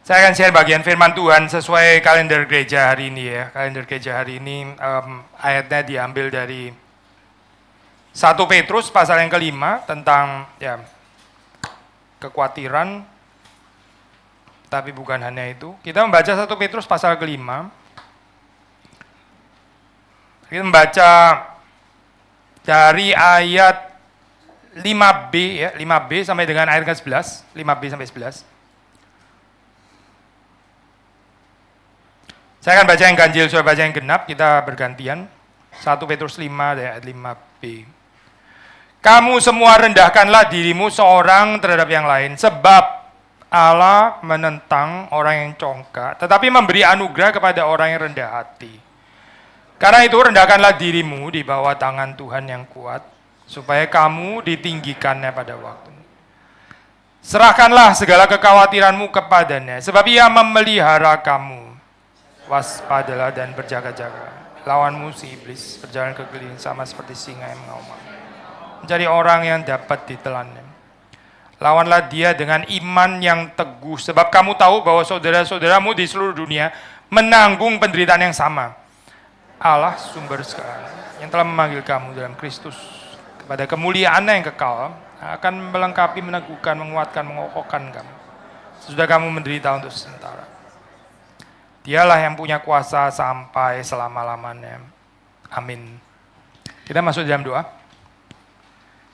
Saya akan share bagian firman Tuhan sesuai kalender gereja hari ini ya. Kalender gereja hari ini ayatnya diambil dari 1 Petrus pasal yang kelima tentang ya kekhawatiran. Tapi bukan hanya itu. Kita membaca 1 Petrus pasal kelima. Kita membaca dari ayat 5b ya, 5b sampai dengan ayat ke-11, 5b sampai 11. Saya akan baca yang ganjil, saya baca yang genap, kita bergantian. 1 Petrus 5 ayat 5b. Kamu semua rendahkanlah dirimu seorang terhadap yang lain, sebab Allah menentang orang yang congkak, tetapi memberi anugerah kepada orang yang rendah hati. Karena itu rendahkanlah dirimu di bawah tangan Tuhan yang kuat, supaya kamu ditinggikannya pada waktunya. Serahkanlah segala kekhawatiranmu kepadanya, sebab ia memelihara kamu. Waspadalah dan berjaga-jaga. Lawanmu si iblis berjalan keliling sama seperti singa yang mengaum. Mencari orang yang dapat ditelannya. Lawanlah dia dengan iman yang teguh, sebab kamu tahu bahwa saudara-saudaramu di seluruh dunia menanggung penderitaan yang sama. Allah sumber segala yang telah memanggil kamu dalam Kristus kepada kemuliaan yang kekal akan melengkapi, meneguhkan, menguatkan, mengokohkan kamu. Sesudah kamu menderita untuk sementara. Dialah yang punya kuasa sampai selama-lamanya. Amin. Kita masuk dalam doa.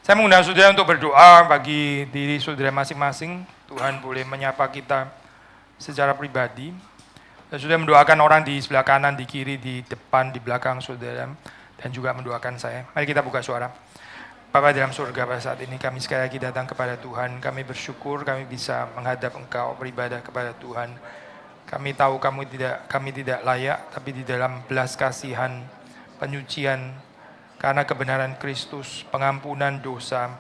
Saya mengundang saudara untuk berdoa bagi diri saudara masing-masing. Tuhan boleh menyapa kita secara pribadi. Dan saudara mendoakan orang di sebelah kanan, di kiri, di depan, di belakang saudara. Dan juga mendoakan saya. Mari kita buka suara. Bapa dalam surga, pada saat ini kami sekali lagi datang kepada Tuhan. Kami bersyukur kami bisa menghadap Engkau, beribadah kepada Tuhan. Kami tahu kami tidak layak, tapi di dalam belas kasihan, penyucian, karena kebenaran Kristus, pengampunan dosa,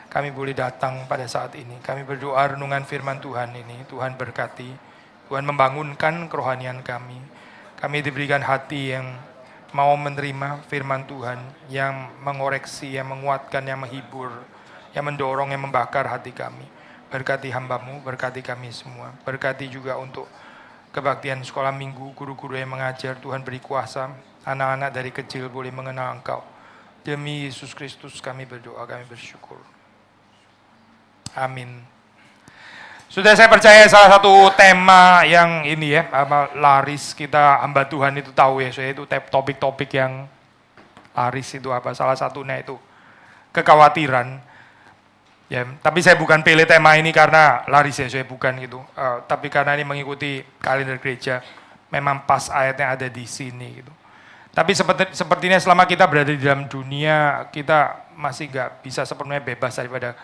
kami boleh datang pada saat ini. Kami berdoa renungan firman Tuhan ini, Tuhan berkati, Tuhan membangunkan kerohanian kami. Kami diberikan hati yang mau menerima firman Tuhan, yang mengoreksi, yang menguatkan, yang menghibur, yang mendorong, yang membakar hati kami. Berkati hamba-Mu, berkati kami semua. Berkati juga untuk kebaktian sekolah minggu, guru-guru yang mengajar. Tuhan beri kuasa, anak-anak dari kecil boleh mengenal Engkau. Demi Yesus Kristus kami berdoa, kami bersyukur. Amin. Sudah, saya percaya salah satu tema yang ini ya, laris kita hamba Tuhan itu tahu ya, itu topik-topik yang laris itu apa, salah satunya itu kekhawatiran. Ya, tapi saya bukan pilih tema ini karena laris ya, saya bukan gitu. Tapi karena ini mengikuti kalender gereja, memang pas ayatnya ada di sini gitu. Tapi sepertinya selama kita berada di dalam dunia, kita masih nggak bisa sepenuhnya bebas daripada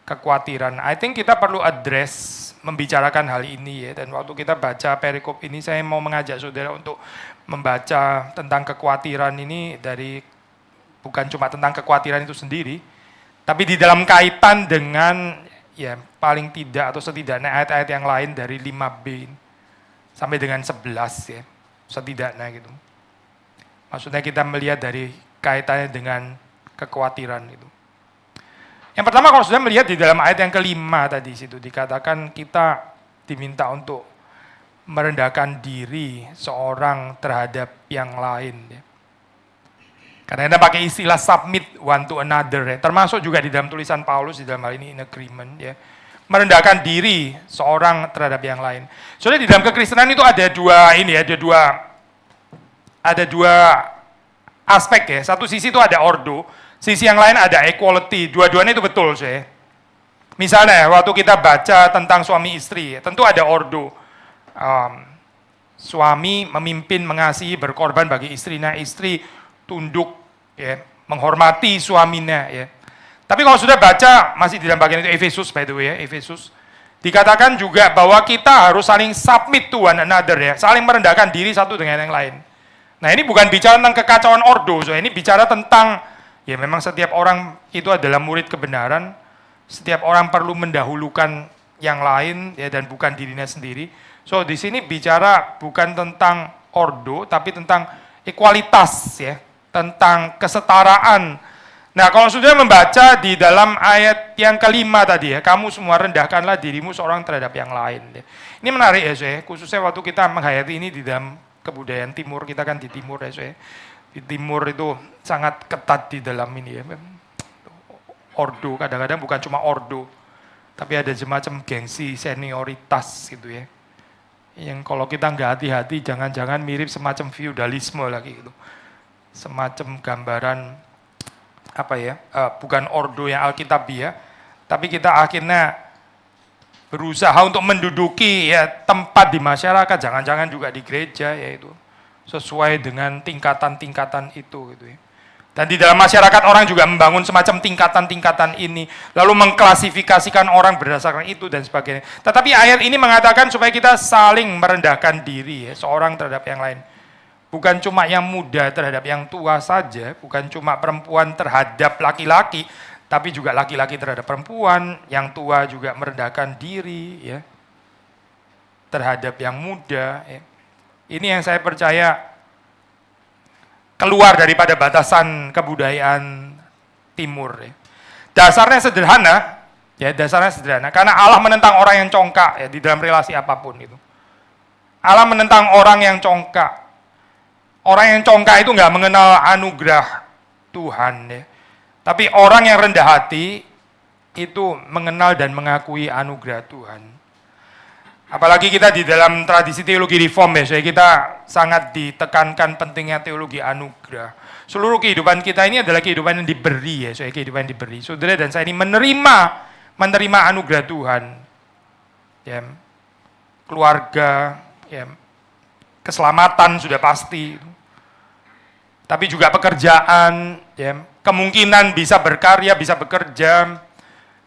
kekhawatiran. I think kita perlu address, membicarakan hal ini ya. Dan waktu kita baca perikop ini, saya mau mengajak saudara untuk membaca tentang kekhawatiran ini dari bukan cuma tentang kekhawatiran itu sendiri, tapi di dalam kaitan dengan ya paling tidak atau setidaknya ayat-ayat yang lain dari 5b sampai dengan 11 ya, setidaknya gitu. Maksudnya kita melihat dari kaitannya dengan kekhawatiran itu. Yang pertama, kalau sudah melihat di dalam ayat yang kelima tadi situ dikatakan kita diminta untuk merendahkan diri seorang terhadap yang lain ya. Karena kita pakai istilah submit one to another ya. Termasuk juga di dalam tulisan Paulus di dalam hal ini in agreement ya. Merendahkan diri seorang terhadap yang lain. Soalnya di dalam kekristenan itu ada dua aspek ya. Satu sisi itu ada ordo, sisi yang lain ada equality. Dua-duanya itu betul saya. Misalnya waktu kita baca tentang suami istri, tentu ada ordo. Suami memimpin, mengasihi, berkorban bagi istrinya, istri tunduk ya, menghormati suaminya ya. Tapi kalau sudah baca masih di dalam bagian itu Efesus by the way ya, Efesus dikatakan juga bahwa kita harus saling submit to one another ya, saling merendahkan diri satu dengan yang lain. Nah, ini bukan bicara tentang kekacauan ordo, so ini bicara tentang ya memang setiap orang itu adalah murid kebenaran, setiap orang perlu mendahulukan yang lain ya dan bukan dirinya sendiri. So di sini bicara bukan tentang ordo tapi tentang ekualitas ya, tentang kesetaraan, Nah, kalau sudah membaca di dalam ayat yang kelima tadi ya, kamu semua rendahkanlah dirimu seorang terhadap yang lain. Ya. Ini menarik ya, saya. Khususnya waktu kita menghayati ini di dalam kebudayaan Timur, kita kan di Timur ya, saya. Di Timur itu sangat ketat di dalam ini ya. Ordo, kadang-kadang bukan cuma ordo, tapi ada semacam gengsi senioritas gitu ya. Yang kalau kita nggak hati-hati, jangan-jangan mirip semacam feudalisme lagi gitu. Semacam gambaran apa ya, bukan ordo yang alkitabiah, tapi kita akhirnya berusaha untuk menduduki ya tempat di masyarakat, jangan-jangan juga di gereja, yaitu sesuai dengan tingkatan-tingkatan itu gitu ya. Dan di dalam masyarakat orang juga membangun semacam tingkatan-tingkatan ini, lalu mengklasifikasikan orang berdasarkan itu dan sebagainya. Tetapi ayat ini mengatakan supaya kita saling merendahkan diri ya, seorang terhadap yang lain. Bukan cuma yang muda terhadap yang tua saja, bukan cuma perempuan terhadap laki-laki, tapi juga laki-laki terhadap perempuan, yang tua juga merendahkan diri ya, terhadap yang muda. Ya. Ini yang saya percaya keluar daripada batasan kebudayaan Timur. Ya. Dasarnya sederhana, ya dasarnya sederhana, karena Allah menentang orang yang congkak ya di dalam relasi apapun itu. Allah menentang orang yang congkak. Orang yang congkak itu nggak mengenal anugerah Tuhan, ya. Tapi orang yang rendah hati itu mengenal dan mengakui anugerah Tuhan. Apalagi kita di dalam tradisi teologi reform ya, kita sangat ditekankan pentingnya teologi anugerah. Seluruh kehidupan kita ini adalah kehidupan yang diberi ya, kehidupan yang diberi. Saudara dan saya ini menerima anugerah Tuhan, ya. Keluarga, ya. Keselamatan sudah pasti. Tapi juga pekerjaan, ya, kemungkinan bisa berkarya, bisa bekerja,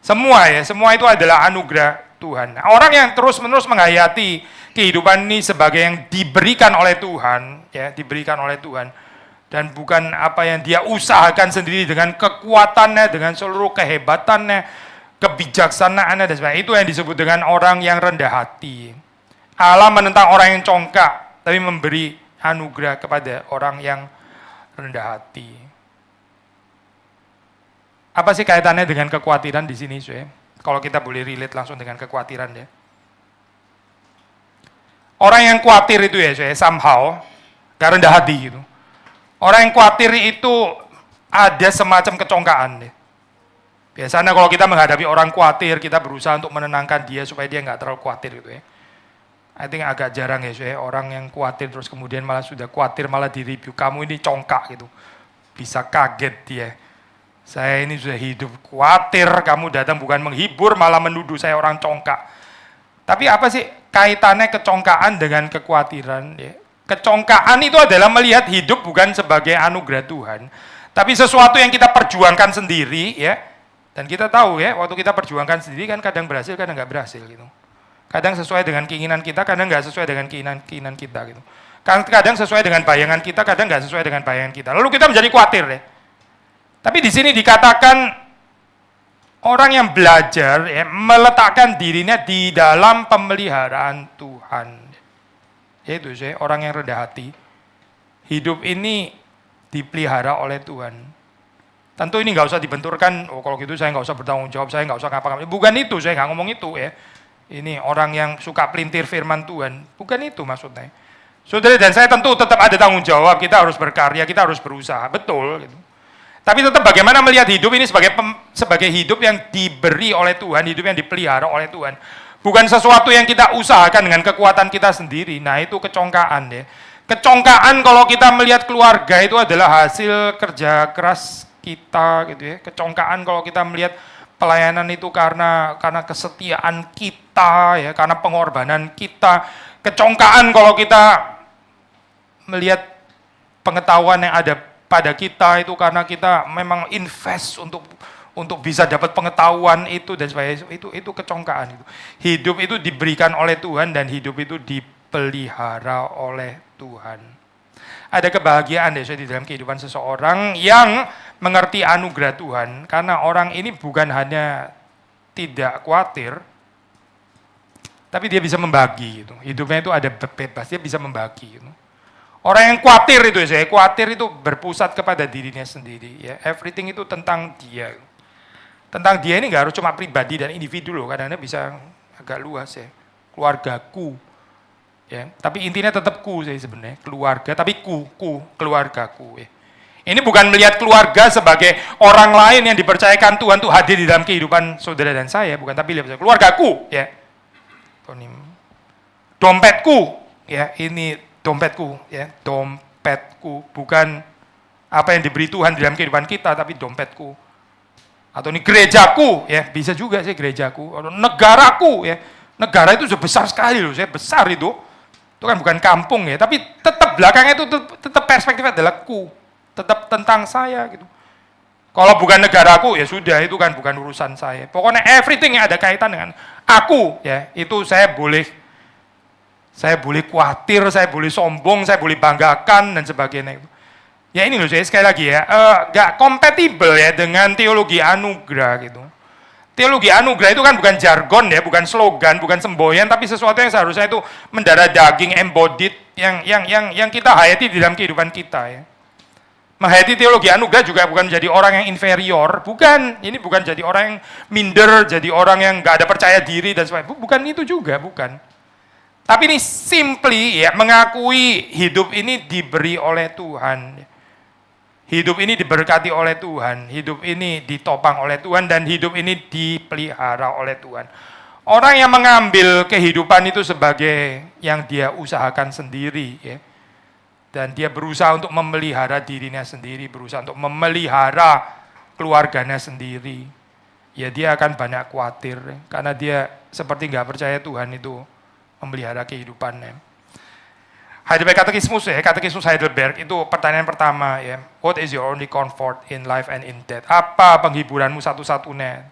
semua itu adalah anugerah Tuhan. Nah, orang yang terus-menerus menghayati kehidupan ini sebagai yang diberikan oleh Tuhan, ya, diberikan oleh Tuhan, dan bukan apa yang dia usahakan sendiri dengan kekuatannya, dengan seluruh kehebatannya, kebijaksanaannya dan sebagainya. Itu yang disebut dengan orang yang rendah hati. Allah menentang orang yang congkak, tapi memberi anugerah kepada orang yang rendah hati. Apa sih kaitannya dengan kekhawatiran di sini, Saudara? Kalau kita boleh relate langsung dengan kekhawatiran ya. Orang yang khawatir itu ya, Saudara, somehow gak rendah hati gitu. Orang yang khawatir itu ada semacam kecongkaan ya. Biasanya kalau kita menghadapi orang khawatir, kita berusaha untuk menenangkan dia supaya dia nggak terlalu khawatir gitu ya. I think agak jarang ya, Saudara, orang yang khawatir terus kemudian malah sudah khawatir malah di-review, kamu ini congkak gitu. Bisa kaget dia. Saya ini sudah hidup khawatir, kamu datang bukan menghibur malah menuduh saya orang congkak. Tapi apa sih kaitannya kecongkaan dengan kekhawatiran ya? Kecongkaan itu adalah melihat hidup bukan sebagai anugerah Tuhan, tapi sesuatu yang kita perjuangkan sendiri ya. Dan kita tahu ya, waktu kita perjuangkan sendiri kan kadang berhasil, kadang nggak berhasil gitu. Kadang sesuai dengan keinginan kita, kadang nggak sesuai dengan keinginan kita gitu. Kadang sesuai dengan bayangan kita, kadang nggak sesuai dengan bayangan kita. Lalu kita menjadi khawatir ya. Tapi di sini dikatakan orang yang belajar ya, meletakkan dirinya di dalam pemeliharaan Tuhan. Yaitu orang yang rendah hati. Hidup ini dipelihara oleh Tuhan. Tentu ini nggak usah dibenturkan, oh kalau gitu saya nggak usah bertanggung jawab, saya nggak usah ngapa-ngapain. Bukan itu, saya nggak ngomong itu ya. Ini orang yang suka pelintir firman Tuhan. Bukan itu maksudnya. Saudara dan saya tentu tetap ada tanggung jawab, kita harus berkarya, kita harus berusaha, betul. Gitu. Tapi tetap bagaimana melihat hidup ini sebagai hidup yang diberi oleh Tuhan, hidup yang dipelihara oleh Tuhan. Bukan sesuatu yang kita usahakan dengan kekuatan kita sendiri. Nah itu kecongkaan ya. Kecongkaan kalau kita melihat keluarga itu adalah hasil kerja keras kita gitu ya. Kecongkaan kalau kita melihat pelayanan itu karena kesetiaan kita ya, karena pengorbanan kita. Kecongkaan kalau kita melihat pengetahuan yang ada pada kita itu karena kita memang invest untuk bisa dapat pengetahuan itu dan sebagainya. Itu kecongkaan itu. Hidup itu diberikan oleh Tuhan dan hidup itu dipelihara oleh Tuhan. Ada kebahagiaan deh di dalam kehidupan seseorang yang mengerti anugerah Tuhan, karena orang ini bukan hanya tidak khawatir, tapi dia bisa membagi gitu. Hidupnya itu ada bebas, dia bisa membagi gitu. Orang yang khawatir itu ya, khawatir itu berpusat kepada dirinya sendiri. Ya, everything itu tentang dia. Tentang dia ini nggak harus cuma pribadi dan individu loh, kadang-kadang bisa agak luas ya. Keluargaku, ya. Tapi intinya tetap ku sih sebenarnya, keluarga. Tapi keluargaku. Ya. Ini bukan melihat keluarga sebagai orang lain yang dipercayakan Tuhan untuk hadir di dalam kehidupan saudara dan saya, bukan. Tapi lihat keluargaku, ya. Dompetku, ya ini dompetku, ya dompetku, bukan apa yang diberi Tuhan di dalam kehidupan kita, tapi dompetku. Atau ini gerejaku, ya bisa juga sih gerejaku. Atau negaraku, ya negara itu sudah besar sekali loh, saya besar itu kan bukan kampung ya, tapi tetap belakangnya itu tetap perspektifnya adalah ku, tetap tentang saya gitu. Kalau bukan negaraku ya sudah itu kan bukan urusan saya. Pokoknya everything yang ada kaitan dengan aku, ya itu saya boleh khawatir, saya boleh sombong, saya boleh banggakan dan sebagainya. Ya ini loh saya sekali lagi ya, gak kompatibel ya dengan teologi anugerah gitu. Teologi anugerah itu kan bukan jargon ya, bukan slogan, bukan semboyan, tapi sesuatu yang seharusnya itu mendarah daging, embodied, yang kita hayati di dalam kehidupan kita ya. Menghayati teologi anugerah juga bukan menjadi orang yang inferior, bukan. Ini bukan jadi orang yang minder, jadi orang yang gak ada percaya diri dan sebagainya. Bukan itu juga, bukan. Tapi ini simply ya mengakui hidup ini diberi oleh Tuhan. Hidup ini diberkati oleh Tuhan, hidup ini ditopang oleh Tuhan, dan hidup ini dipelihara oleh Tuhan. Orang yang mengambil kehidupan itu sebagai yang dia usahakan sendiri, ya, dan dia berusaha untuk memelihara dirinya sendiri, berusaha untuk memelihara keluarganya sendiri, ya dia akan banyak khawatir, karena dia seperti nggak percaya Tuhan itu memelihara kehidupannya. Heidelberg Katekismus ya, Katekismus Heidelberg itu pertanyaan pertama ya. What is your only comfort in life and in death? Apa penghiburanmu satu-satunya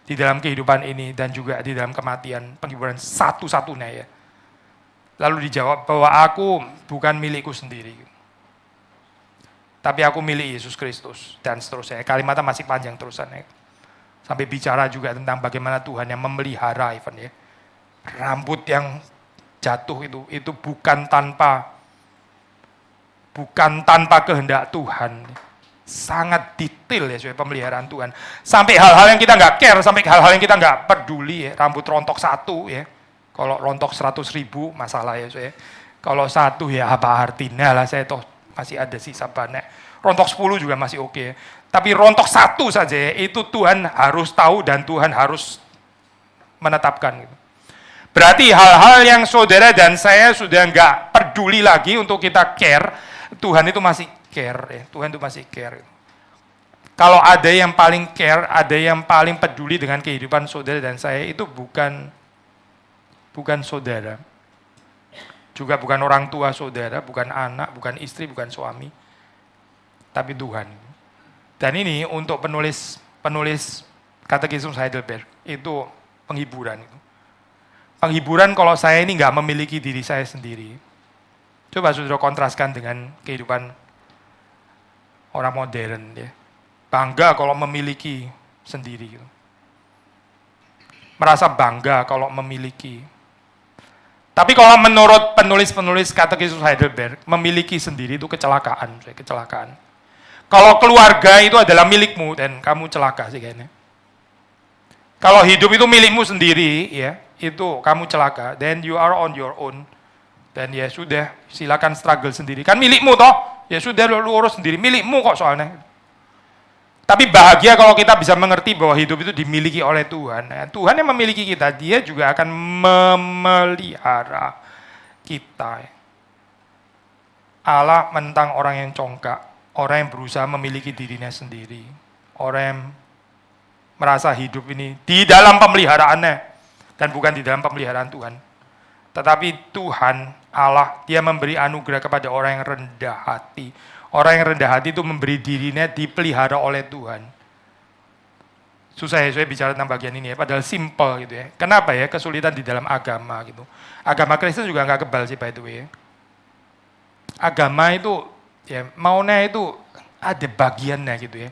di dalam kehidupan ini dan juga di dalam kematian? Penghiburan satu-satunya ya. Lalu dijawab bahwa aku bukan milikku sendiri, tapi aku milik Yesus Kristus dan seterusnya. Kalimatnya masih panjang terusannya. Sampai bicara juga tentang bagaimana Tuhan yang memelihara even ya. Rambut yang jatuh itu bukan tanpa kehendak Tuhan. Sangat detail ya pemeliharaan Tuhan. Sampai hal-hal yang kita nggak care, sampai hal-hal yang kita nggak peduli ya. Rambut rontok satu ya. Kalau rontok 100.000 masalah ya. Kalau satu ya apa artinya lah, saya toh masih ada sisa banyak. Rontok 10 juga masih oke. Tapi rontok satu saja ya, itu Tuhan harus tahu dan Tuhan harus menetapkan gitu. Berarti hal-hal yang saudara dan saya sudah nggak peduli lagi untuk kita care, Tuhan itu masih care ya. Tuhan itu masih care. Kalau ada yang paling care, ada yang paling peduli dengan kehidupan saudara dan saya, itu bukan saudara. Juga bukan orang tua saudara, bukan anak, bukan istri, bukan suami. Tapi Tuhan. Dan ini untuk penulis Katekismus Heidelberg, itu penghiburan itu. Penghiburan kalau saya ini nggak memiliki diri saya sendiri. Coba saudara kontraskan dengan kehidupan orang modern ya. Bangga kalau memiliki sendiri. Merasa bangga kalau memiliki. Tapi kalau menurut penulis Katekismus Heidelberg, memiliki sendiri itu kecelakaan. Kalau keluarga itu adalah milikmu dan kamu celaka sih kayaknya. Kalau hidup itu milikmu sendiri ya, itu kamu celaka, then you are on your own. Dan ya sudah, silakan struggle sendiri. Kan milikmu toh, ya sudah lu urus sendiri, milikmu kok soalnya. Tapi bahagia kalau kita bisa mengerti bahwa hidup itu dimiliki oleh Tuhan. Nah, Tuhan yang memiliki kita, dia juga akan memelihara kita. Allah menentang orang yang congkak, orang yang berusaha memiliki dirinya sendiri. Orang yang merasa hidup ini di dalam pemeliharaannya dan bukan di dalam pemeliharaan Tuhan. Tetapi Tuhan Allah, dia memberi anugerah kepada orang yang rendah hati. Orang yang rendah hati itu memberi dirinya dipelihara oleh Tuhan. Susah ya saya bicara tentang bagian ini ya, padahal simple gitu ya. Kenapa ya kesulitan di dalam agama gitu. Agama Kristen juga nggak kebal sih by the way ya. Agama itu ya maunya itu ada bagiannya gitu ya.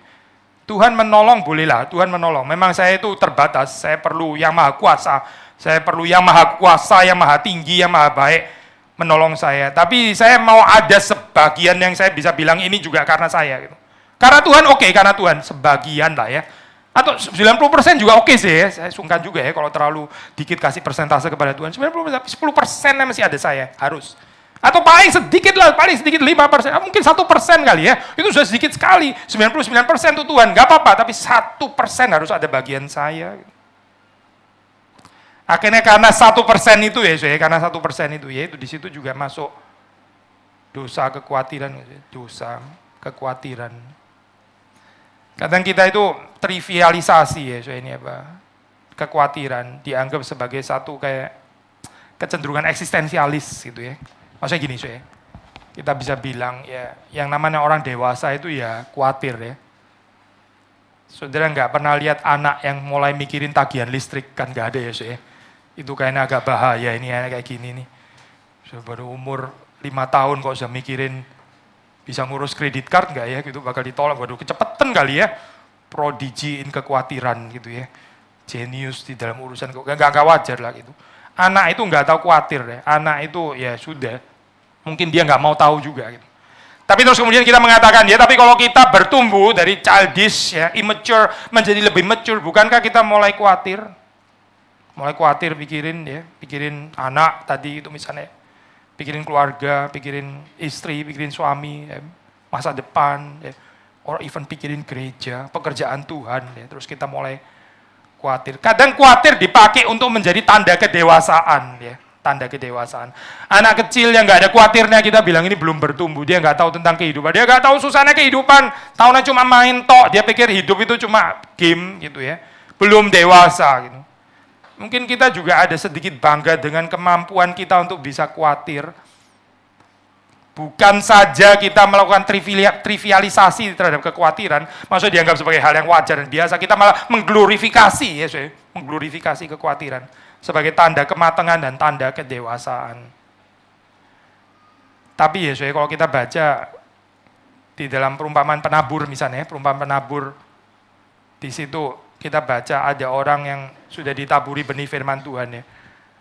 Tuhan menolong bolehlah, Tuhan menolong. Memang saya itu terbatas, saya perlu yang maha kuasa, saya perlu yang maha kuasa, yang maha tinggi, yang maha baik menolong saya. Tapi saya mau ada sebagian yang saya bisa bilang ini juga karena saya. Gitu. Karena Tuhan oke, karena Tuhan sebagian lah ya. Atau 90% juga oke sih ya. Saya sungkan juga ya kalau terlalu dikit kasih persentase kepada Tuhan. 90%, tapi 10% masih ada saya, harus. Atau paling sedikit lah, paling sedikit 5%, mungkin 1% kali ya. Itu sudah sedikit sekali. 99% itu Tuhan, nggak apa-apa, tapi 1% harus ada bagian saya. Akhirnya karena 1% itu ya, karena 1% itu ya, itu di situ juga masuk dosa kekhawatiran, dosa kekhawatiran. Kadang kita itu trivialisasi ya, ini apa? Kekhawatiran dianggap sebagai satu kayak kecenderungan eksistensialis gitu ya. Maksudnya gini, kita bisa bilang ya, yang namanya orang dewasa itu ya khawatir ya. Saudara nggak pernah lihat anak yang mulai mikirin tagihan listrik, kan nggak ada ya, Itu kayaknya agak bahaya ini kayak gini nih. Baru umur 5 tahun kok sudah mikirin bisa ngurus kredit card nggak ya, gitu bakal ditolak, waduh kecepatan kali ya, prodigiin kekhawatiran gitu ya, genius di dalam urusan, nggak wajar lah gitu. Anak itu nggak tahu khawatir ya, anak itu ya sudah, mungkin dia nggak mau tahu juga gitu. Tapi terus kemudian kita mengatakan ya, tapi kalau kita bertumbuh dari childish ya, immature menjadi lebih mature, bukankah kita mulai khawatir pikirin anak tadi itu misalnya, pikirin keluarga, pikirin istri, pikirin suami, ya, masa depan, ya, or even pikirin gereja, pekerjaan Tuhan, ya, terus kita mulai khawatir. Kadang khawatir dipakai untuk menjadi tanda kedewasaan, ya, tanda kedewasaan. Anak kecil yang nggak ada khawatirnya kita bilang ini belum bertumbuh, dia nggak tahu tentang kehidupan, dia nggak tahu susahnya kehidupan, tahunya cuma main tok, dia pikir hidup itu cuma game gitu ya, belum dewasa gitu. Mungkin kita juga ada sedikit bangga dengan kemampuan kita untuk bisa khawatir. Bukan saja kita melakukan trivialisasi terhadap kekhawatiran, maksudnya dianggap sebagai hal yang wajar dan biasa, kita malah mengglorifikasi, ya, mengglorifikasi kekhawatiran sebagai tanda kematangan dan tanda kedewasaan. Tapi ya, kalau kita baca di dalam perumpamaan penabur misalnya, perumpamaan penabur, di situ kita baca ada orang yang sudah ditaburi benih firman Tuhan ya,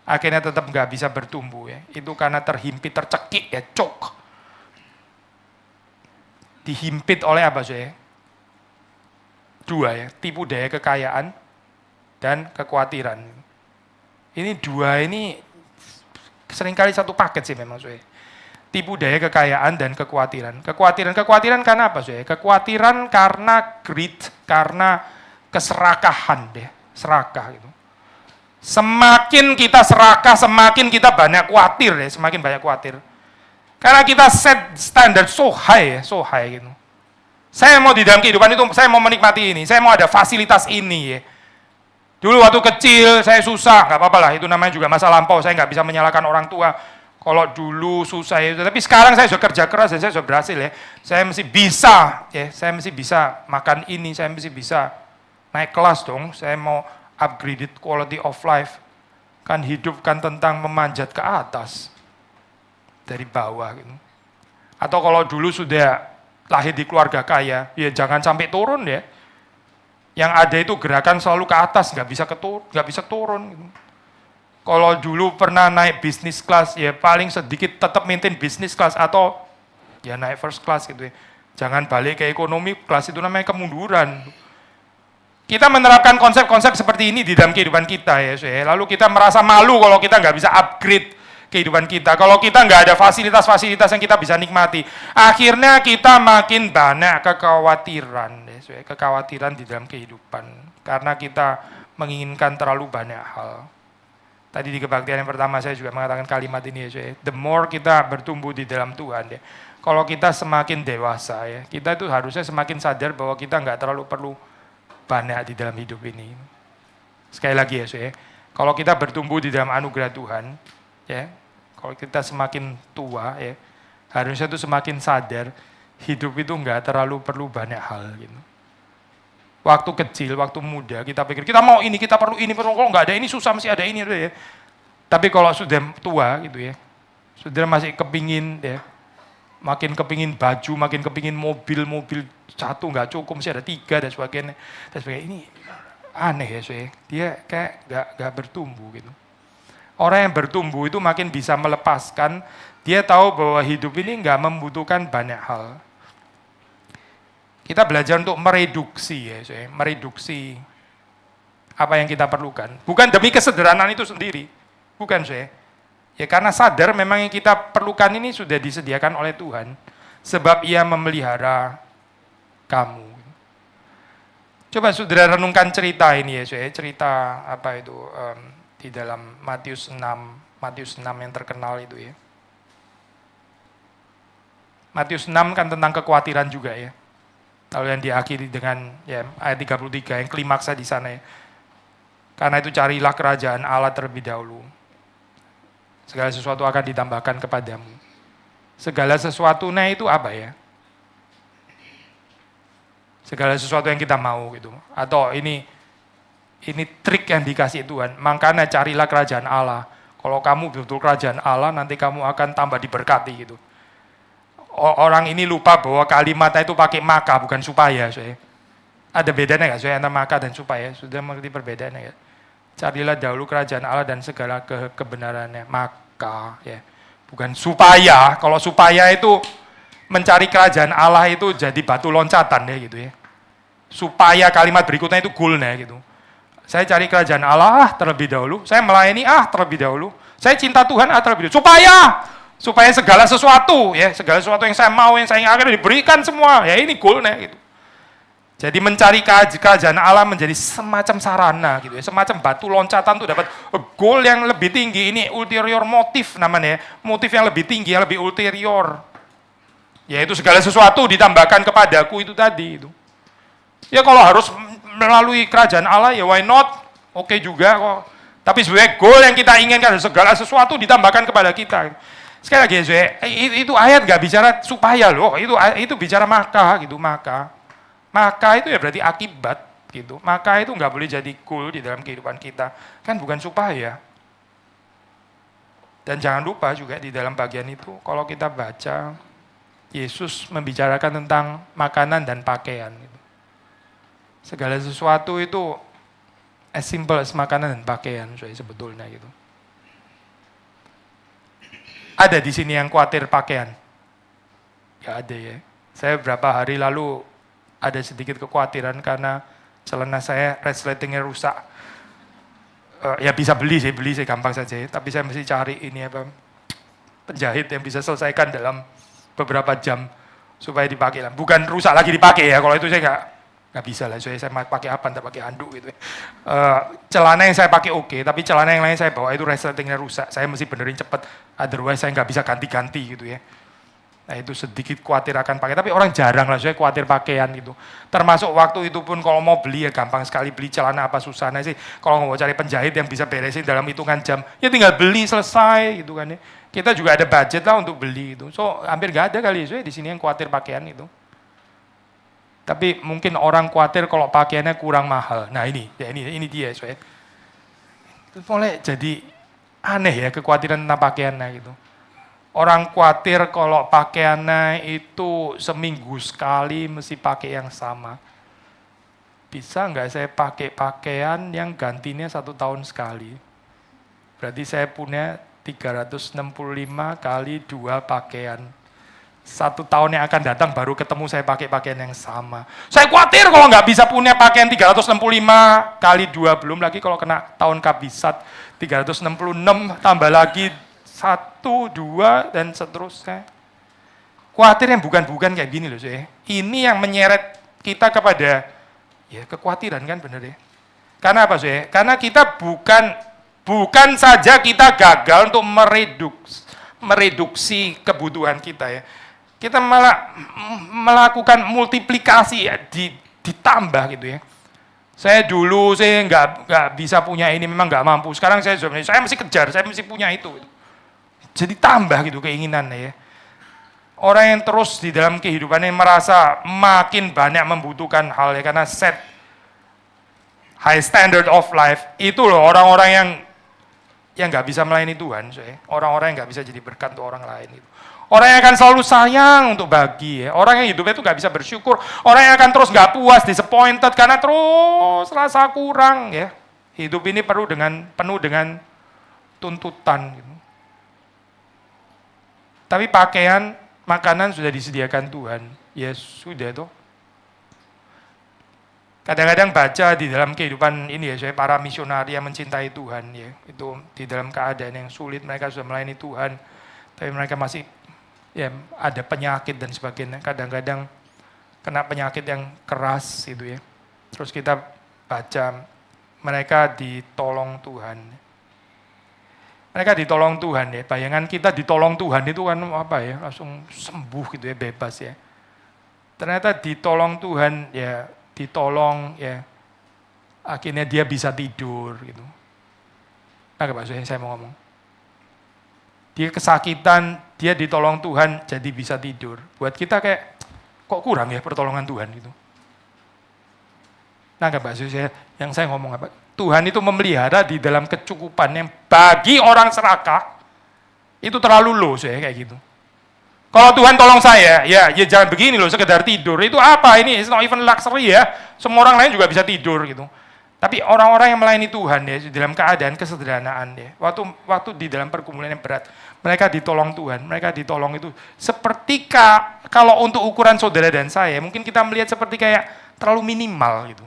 akhirnya tetap nggak bisa bertumbuh ya. Itu karena terhimpit, tercekik ya, dihimpit oleh apa dua ya, tipu daya kekayaan dan kekhawatiran. Ini dua ini seringkali satu paket sih memang tipu daya kekayaan dan kekhawatiran. Kekhawatiran karena apa Kekhawatiran karena greed, karena keserakahan deh, serakah gitu. Semakin kita serakah, semakin kita banyak khawatir ya, semakin banyak khawatir. Karena kita set standar so high gitu. Saya mau di dalam kehidupan itu, saya mau menikmati ini, saya mau ada fasilitas ini ya. Dulu waktu kecil saya susah, nggak apa-apa lah, itu namanya juga masa lampau, saya nggak bisa menyalahkan orang tua. Kalau dulu susah ya, tapi sekarang saya sudah kerja keras dan saya sudah berhasil ya. Saya mesti bisa ya, saya mesti bisa makan ini, saya mesti bisa naik kelas dong, saya mau upgraded quality of life. Kan hidup kan tentang memanjat ke atas, dari bawah gitu. Atau kalau dulu sudah lahir di keluarga kaya, ya jangan sampai turun ya. Yang ada itu gerakan selalu ke atas, nggak bisa turun gitu. Kalau dulu pernah naik bisnis class, ya paling sedikit tetap maintain bisnis class atau ya naik first class gitu ya. Jangan balik ke ekonomi kelas, itu namanya kemunduran. Kita menerapkan konsep-konsep seperti ini di dalam kehidupan kita ya, lalu kita merasa malu kalau kita nggak bisa upgrade kehidupan kita, kalau kita nggak ada fasilitas-fasilitas yang kita bisa nikmati, akhirnya kita makin banyak kekhawatiran ya, kekhawatiran di dalam kehidupan, karena kita menginginkan terlalu banyak hal. Tadi di kebaktian yang pertama saya juga mengatakan kalimat ini ya, the more kita bertumbuh di dalam Tuhan ya, kalau kita semakin dewasa ya, kita itu harusnya semakin sadar bahwa kita nggak terlalu perlu banyak di dalam hidup ini. Sekali lagi ya, kalau kita bertumbuh di dalam anugerah Tuhan, ya, kalau kita semakin tua, ya, harusnya itu semakin sadar hidup itu nggak terlalu perlu banyak hal. Gitu. Waktu kecil, waktu muda, kita pikir kita mau ini, kita perlu ini, kalau nggak ada ini susah, mesti ada ini, ya. Tapi kalau sudah tua, gitu ya, sudah masih kepingin, ya, makin kepingin baju, makin kepingin mobil satu nggak cukup, mesti ada 3 dan sebagainya. Ini aneh ya, dia kayak nggak bertumbuh gitu. Orang yang bertumbuh itu makin bisa melepaskan, dia tahu bahwa hidup ini nggak membutuhkan banyak hal. Kita belajar untuk mereduksi ya, mereduksi apa yang kita perlukan. Bukan demi kesederhanaan itu sendiri, bukan saya. Ya karena sadar memang yang kita perlukan ini sudah disediakan oleh Tuhan, sebab Ia memelihara kamu. Coba saudara renungkan cerita ini ya, cerita apa itu di dalam Matius 6 yang terkenal itu ya. Matius 6 kan tentang kekhawatiran juga ya. Lalu yang diakhiri dengan ya, ayat 33 yang klimaksnya di sana ya. Karena itu carilah kerajaan Allah terlebih dahulu. Segala sesuatu akan ditambahkan kepadamu. Segala sesuatunya itu apa ya? Segala sesuatu yang kita mau gitu. Atau ini trik yang dikasih Tuhan. Makanya carilah kerajaan Allah. Kalau kamu betul kerajaan Allah, nanti kamu akan tambah diberkati gitu. Orang ini lupa bahwa kalimatnya itu pakai maka, bukan supaya. Ada bedanya nggak antara maka dan supaya? Sudah mengerti perbedaannya ya? Carilah dahulu kerajaan Allah dan segala kebenarannya. Maka ya. Bukan supaya. Kalau supaya itu mencari kerajaan Allah itu jadi batu loncatan ya gitu ya. Supaya kalimat berikutnya itu goalnya gitu. Saya cari kerajaan Allah terlebih dahulu. Saya melayani terlebih dahulu. Saya cinta Tuhan terlebih dahulu. Supaya segala sesuatu ya, segala sesuatu yang saya mau, yang saya inginkan diberikan semua. Ya ini goalnya gitu. Jadi mencari kerajaan Allah menjadi semacam sarana gitu ya, semacam batu loncatan tuh dapat goal yang lebih tinggi. Ini ulterior motif namanya ya, motif yang lebih tinggi, yang lebih ulterior. Yaitu segala sesuatu ditambahkan kepadaku itu tadi itu. Ya kalau harus melalui kerajaan Allah ya why not? Oke juga kok. Tapi sebenarnya goal yang kita inginkan segala sesuatu ditambahkan kepada kita. Sekali lagi itu ayat nggak bicara supaya loh, itu bicara maka gitu, maka. Maka itu ya berarti akibat gitu. Maka itu nggak boleh jadi goal di dalam kehidupan kita. Kan bukan supaya. Dan jangan lupa juga di dalam bagian itu, kalau kita baca, Yesus membicarakan tentang makanan dan pakaian. Gitu. Segala sesuatu itu as simple as makanan dan pakaian sebetulnya gitu. Ada di sini yang khawatir pakaian? Ya ada ya. Saya beberapa hari lalu ada sedikit kekhawatiran karena celana saya resletingnya rusak. Ya bisa beli sih gampang saja. Tapi saya mesti cari ini penjahit yang bisa selesaikan dalam beberapa jam supaya dipakai lah. Bukan rusak lagi dipakai ya. Kalau itu saya nggak bisa lah. Saya pakai apa? Nggak pakai handuk gitu. Celana yang saya pakai oke, tapi celana yang lain saya bawa itu resletingnya rusak. Saya mesti benerin cepat. Otherwise saya nggak bisa ganti-ganti gitu ya. Nah itu sedikit khawatir akan pakai, tapi orang jarang lah saya khawatir pakaian gitu. Termasuk waktu itu pun kalau mau beli ya gampang sekali beli celana apa susahnya sih. Kalau mau cari penjahit yang bisa beresin dalam hitungan jam, ya tinggal beli selesai gitu kan ya. Kita juga ada budget lah untuk beli itu. So hampir gak ada kali di sini yang khawatir pakaian itu. Tapi mungkin orang khawatir kalau pakaiannya kurang mahal. Nah ini dia Itu mulai jadi aneh ya kekhawatiran tentang pakaiannya gitu. Orang khawatir kalau pakaiannya itu seminggu sekali mesti pakai yang sama. Bisa nggak saya pakai pakaian yang gantinya 1 tahun sekali? Berarti saya punya 365 kali 2 pakaian. 1 tahun yang akan datang baru ketemu saya pakai pakaian yang sama. Saya khawatir kalau nggak bisa punya pakaian 365 kali 2. Belum lagi kalau kena tahun kabisat 366 tambah lagi 1, 2, dan seterusnya. Khawatir yang bukan-bukan kayak gini loh saya. Ini yang menyeret kita kepada ya kekhawatiran kan bener ya. Karena apa saya? Karena kita bukan saja kita gagal untuk mereduksi kebutuhan kita ya. Kita malah melakukan multiplikasi ya, ditambah gitu ya. Saya dulu nggak bisa punya ini, memang nggak mampu. Sekarang saya mesti kejar, saya mesti punya itu. Jadi tambah gitu keinginannya ya. Orang yang terus di dalam kehidupannya merasa makin banyak membutuhkan hal ya, karena set high standard of life, itu loh orang-orang yang nggak bisa melayani Tuhan. Orang-orang yang nggak bisa jadi berkat untuk orang lain. Gitu. Orang yang akan selalu sayang untuk bagi ya. Orang yang hidupnya itu nggak bisa bersyukur. Orang yang akan terus nggak puas, disappointed karena terus rasa kurang ya. Hidup ini penuh dengan tuntutan gitu. Tapi pakaian, makanan sudah disediakan Tuhan. Ya sudah toh. Kadang-kadang baca di dalam kehidupan ini ya, saya para misionari yang mencintai Tuhan ya, itu di dalam keadaan yang sulit mereka sudah melayani Tuhan, tapi mereka masih ya ada penyakit dan sebagainya. Kadang-kadang kena penyakit yang keras gitu ya. Terus kita baca mereka ditolong Tuhan. Mereka ditolong Tuhan ya. Bayangan kita ditolong Tuhan itu kan apa ya? Langsung sembuh gitu ya, bebas ya. Ternyata ditolong Tuhan ya, ditolong ya. Akhirnya dia bisa tidur gitu. Nah, maksudnya saya mau ngomong. Dia kesakitan, dia ditolong Tuhan jadi bisa tidur. Buat kita kayak kok kurang ya pertolongan Tuhan gitu. Nah, maksudnya yang saya ngomong apa? Tuhan itu memelihara di dalam kecukupan yang bagi orang serakah itu terlalu low saya kayak gitu. Kalau Tuhan tolong saya, ya jangan begini loh, sekedar tidur. Itu apa ini? It's not even luxury ya. Semua orang lain juga bisa tidur gitu. Tapi orang-orang yang melayani Tuhan ya, dalam keadaan kesederhanaan ya. Waktu di dalam pergumulan yang berat, mereka ditolong Tuhan, mereka ditolong itu seperti kalau untuk ukuran saudara dan saya, mungkin kita melihat seperti kayak terlalu minimal gitu.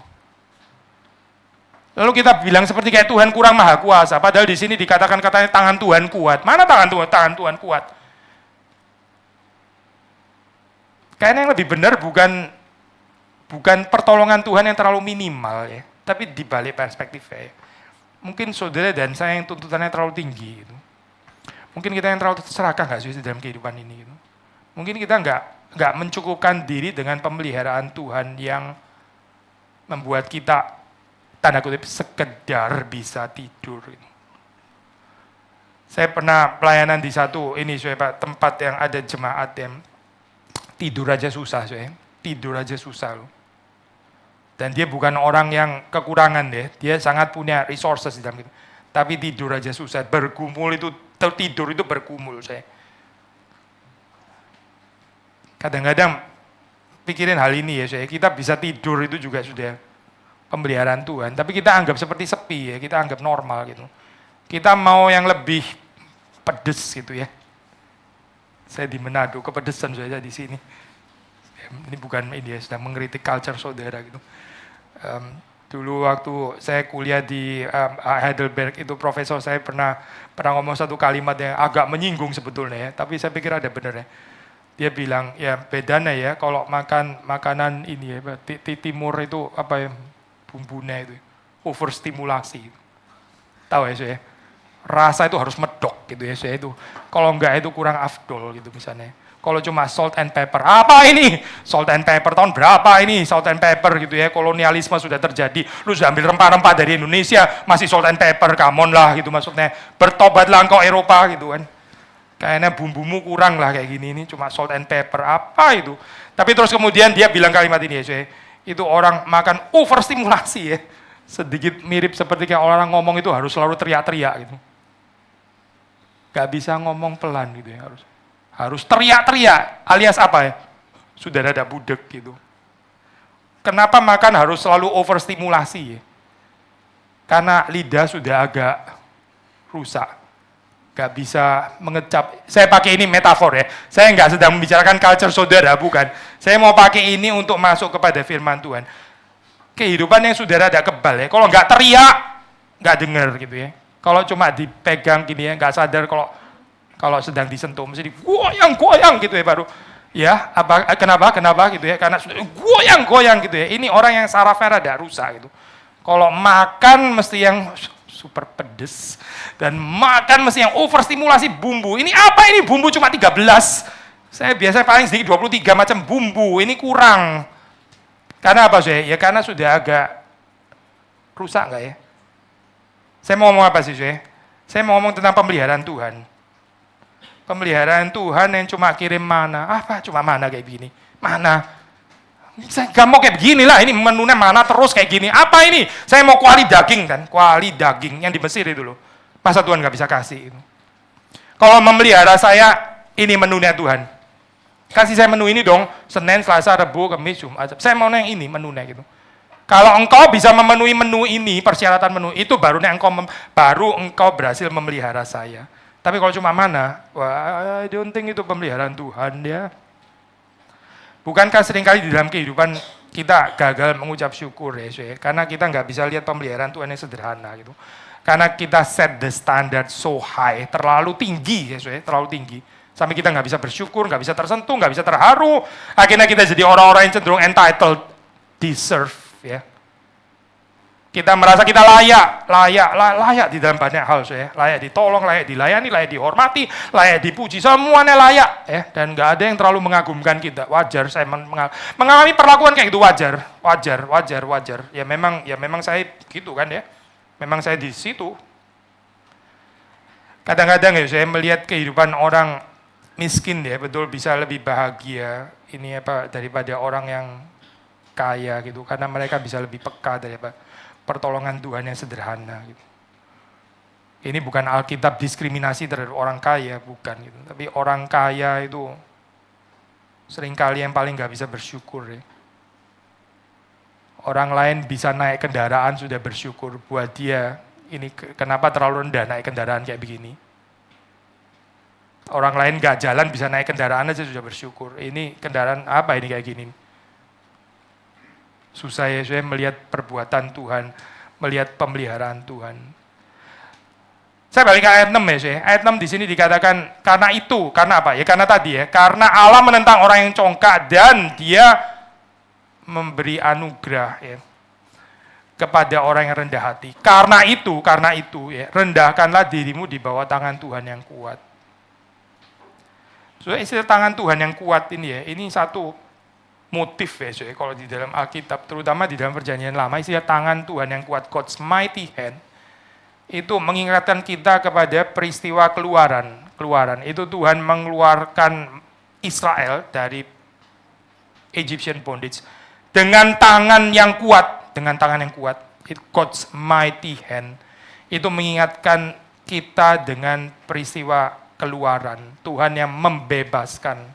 Lalu kita bilang seperti kayak Tuhan kurang maha kuasa, padahal di sini dikatakan katanya tangan Tuhan kuat. Mana tangan Tuhan kuat? Kayaknya yang lebih benar bukan pertolongan Tuhan yang terlalu minimal ya, tapi dibalik perspektifnya ya. Mungkin saudara dan saya yang tuntutannya terlalu tinggi gitu. Mungkin kita yang terlalu serakah nggak sih dalam kehidupan ini gitu. Mungkin kita nggak mencukupkan diri dengan pemeliharaan Tuhan yang membuat kita tanda kutip sekedar bisa tidur gitu. Saya pernah pelayanan di satu tempat yang ada jemaat yang tidur aja susah, tidur aja susah loh. Dan dia bukan orang yang kekurangan deh, dia sangat punya resources di dalam itu. Tapi tidur aja susah, bergumul itu, tidur itu bergumul saya. Kadang-kadang pikirin hal ini ya, kita bisa tidur itu juga sudah pemeliharaan Tuhan. Tapi kita anggap seperti sepi ya, kita anggap normal gitu. Kita mau yang lebih pedes gitu ya. Saya di Manado, kepedesan saja di sini. Ini bukan ini ya, sedang mengkritik culture saudara gitu. Dulu waktu saya kuliah di Heidelberg itu profesor saya pernah ngomong satu kalimat yang agak menyinggung sebetulnya ya, tapi saya pikir ada benernya. Dia bilang ya bedanya ya kalau makan makanan ini ya, timur itu apa ya bumbunya itu overstimulasi. Tahu ya saya? Rasa itu harus medok gitu ya saya itu. Kalau enggak itu kurang afdol gitu misalnya. Kalau cuma salt and pepper, apa ini? Salt and pepper tahun berapa ini? Salt and pepper gitu ya, kolonialisme sudah terjadi. Lu sudah ambil rempah-rempah dari Indonesia, masih salt and pepper, come on lah gitu maksudnya. Bertobatlah engkau Eropa gitu kan. Kayaknya bumbumu kurang lah kayak gini, ini cuma salt and pepper, apa itu? Tapi terus kemudian dia bilang kalimat ini ya saya, itu orang makan overstimulasi ya. Sedikit mirip seperti kayak orang ngomong itu harus selalu teriak-teriak gitu. Gak bisa ngomong pelan gitu ya, harus teriak-teriak, alias apa ya, sudah ada budek gitu. Kenapa makan harus selalu overstimulasi ya? Karena lidah sudah agak rusak, gak bisa mengecap. Saya pakai ini metafor ya, saya nggak sedang membicarakan culture saudara, bukan. Saya mau pakai ini untuk masuk kepada firman Tuhan. Kehidupan yang saudara ada kebal ya, kalau nggak teriak, nggak dengar gitu ya. Kalau cuma dipegang gini ya, nggak sadar kalau sedang disentuh, mesti goyang gitu ya baru. Ya, kenapa gitu ya, karena sudah goyang gitu ya. Ini orang yang sarafnya rada rusak gitu. Kalau makan mesti yang super pedes, dan makan mesti yang overstimulasi bumbu. Ini apa ini bumbu cuma 13? Saya biasa paling sedikit 23 macam bumbu, ini kurang. Karena apa sih? Ya karena sudah agak rusak nggak ya? Saya mau ngomong apa sih, Saya mau ngomong tentang pemeliharaan Tuhan. Pemeliharaan Tuhan yang cuma kirim mana. Apa cuma mana kayak gini? Mana? Saya gak mau kayak begini lah, ini menunya mana terus kayak gini. Apa ini? Saya mau kuali daging kan, kuali daging yang di Mesir itu loh. Masa Tuhan gak bisa kasih itu? Kalau memelihara saya, ini menunya Tuhan. Kasih saya menu ini dong, Senin, Selasa, Rabu, Kamis, Jumat. Saya mau yang ini menunya gitu. Kalau engkau bisa memenuhi menu ini, persyaratan menu itu baru engkau berhasil memelihara saya. Tapi kalau cuma mana, wah, I don't think itu pemeliharaan Tuhan ya. Bukankah seringkali di dalam kehidupan kita gagal mengucap syukur ya, karena kita nggak bisa lihat pemeliharaan Tuhan yang sederhana gitu. Karena kita set the standard so high, terlalu tinggi ya, terlalu tinggi. Sampai kita nggak bisa bersyukur, nggak bisa tersentuh, nggak bisa terharu. Akhirnya kita jadi orang-orang yang cenderung entitled, deserve ya. Kita merasa kita layak di dalam banyak hal, ya. Layak ditolong, layak dilayani, layak dihormati, layak dipuji, semuanya layak, ya. Dan nggak ada yang terlalu mengagumkan kita. Wajar saya mengalami perlakuan kayak gitu, wajar. Ya memang saya gitu kan ya. Memang saya di situ. Kadang-kadang ya saya melihat kehidupan orang miskin ya, betul bisa lebih bahagia ini daripada orang yang kaya gitu, karena mereka bisa lebih peka daripada pertolongan Tuhan yang sederhana gitu. Ini bukan Alkitab diskriminasi terhadap orang kaya, bukan gitu. Tapi orang kaya itu seringkali yang paling nggak bisa bersyukur ya. Orang lain bisa naik kendaraan sudah bersyukur, buat dia ini kenapa terlalu rendah naik kendaraan kayak begini. Orang lain nggak jalan bisa naik kendaraan aja sudah bersyukur. Ini kendaraan apa ini kayak gini? Susah ya, saya melihat perbuatan Tuhan, melihat pemeliharaan Tuhan. Saya balik ke ayat 6 ya, saya. Ayat 6 di sini dikatakan karena itu, karena apa? Ya karena tadi ya, karena Allah menentang orang yang congkak dan dia memberi anugerah ya kepada orang yang rendah hati. Karena itu ya, rendahkanlah dirimu di bawah tangan Tuhan yang kuat. So, istilah tangan Tuhan yang kuat ini ya, ini satu motif ya, so, kalau di dalam Alkitab, terutama di dalam Perjanjian Lama, istilah tangan Tuhan yang kuat, God's mighty hand, itu mengingatkan kita kepada peristiwa keluaran. Itu Tuhan mengeluarkan Israel dari Egyptian bondage dengan tangan yang kuat, God's mighty hand. Itu mengingatkan kita dengan peristiwa keluaran, Tuhan yang membebaskan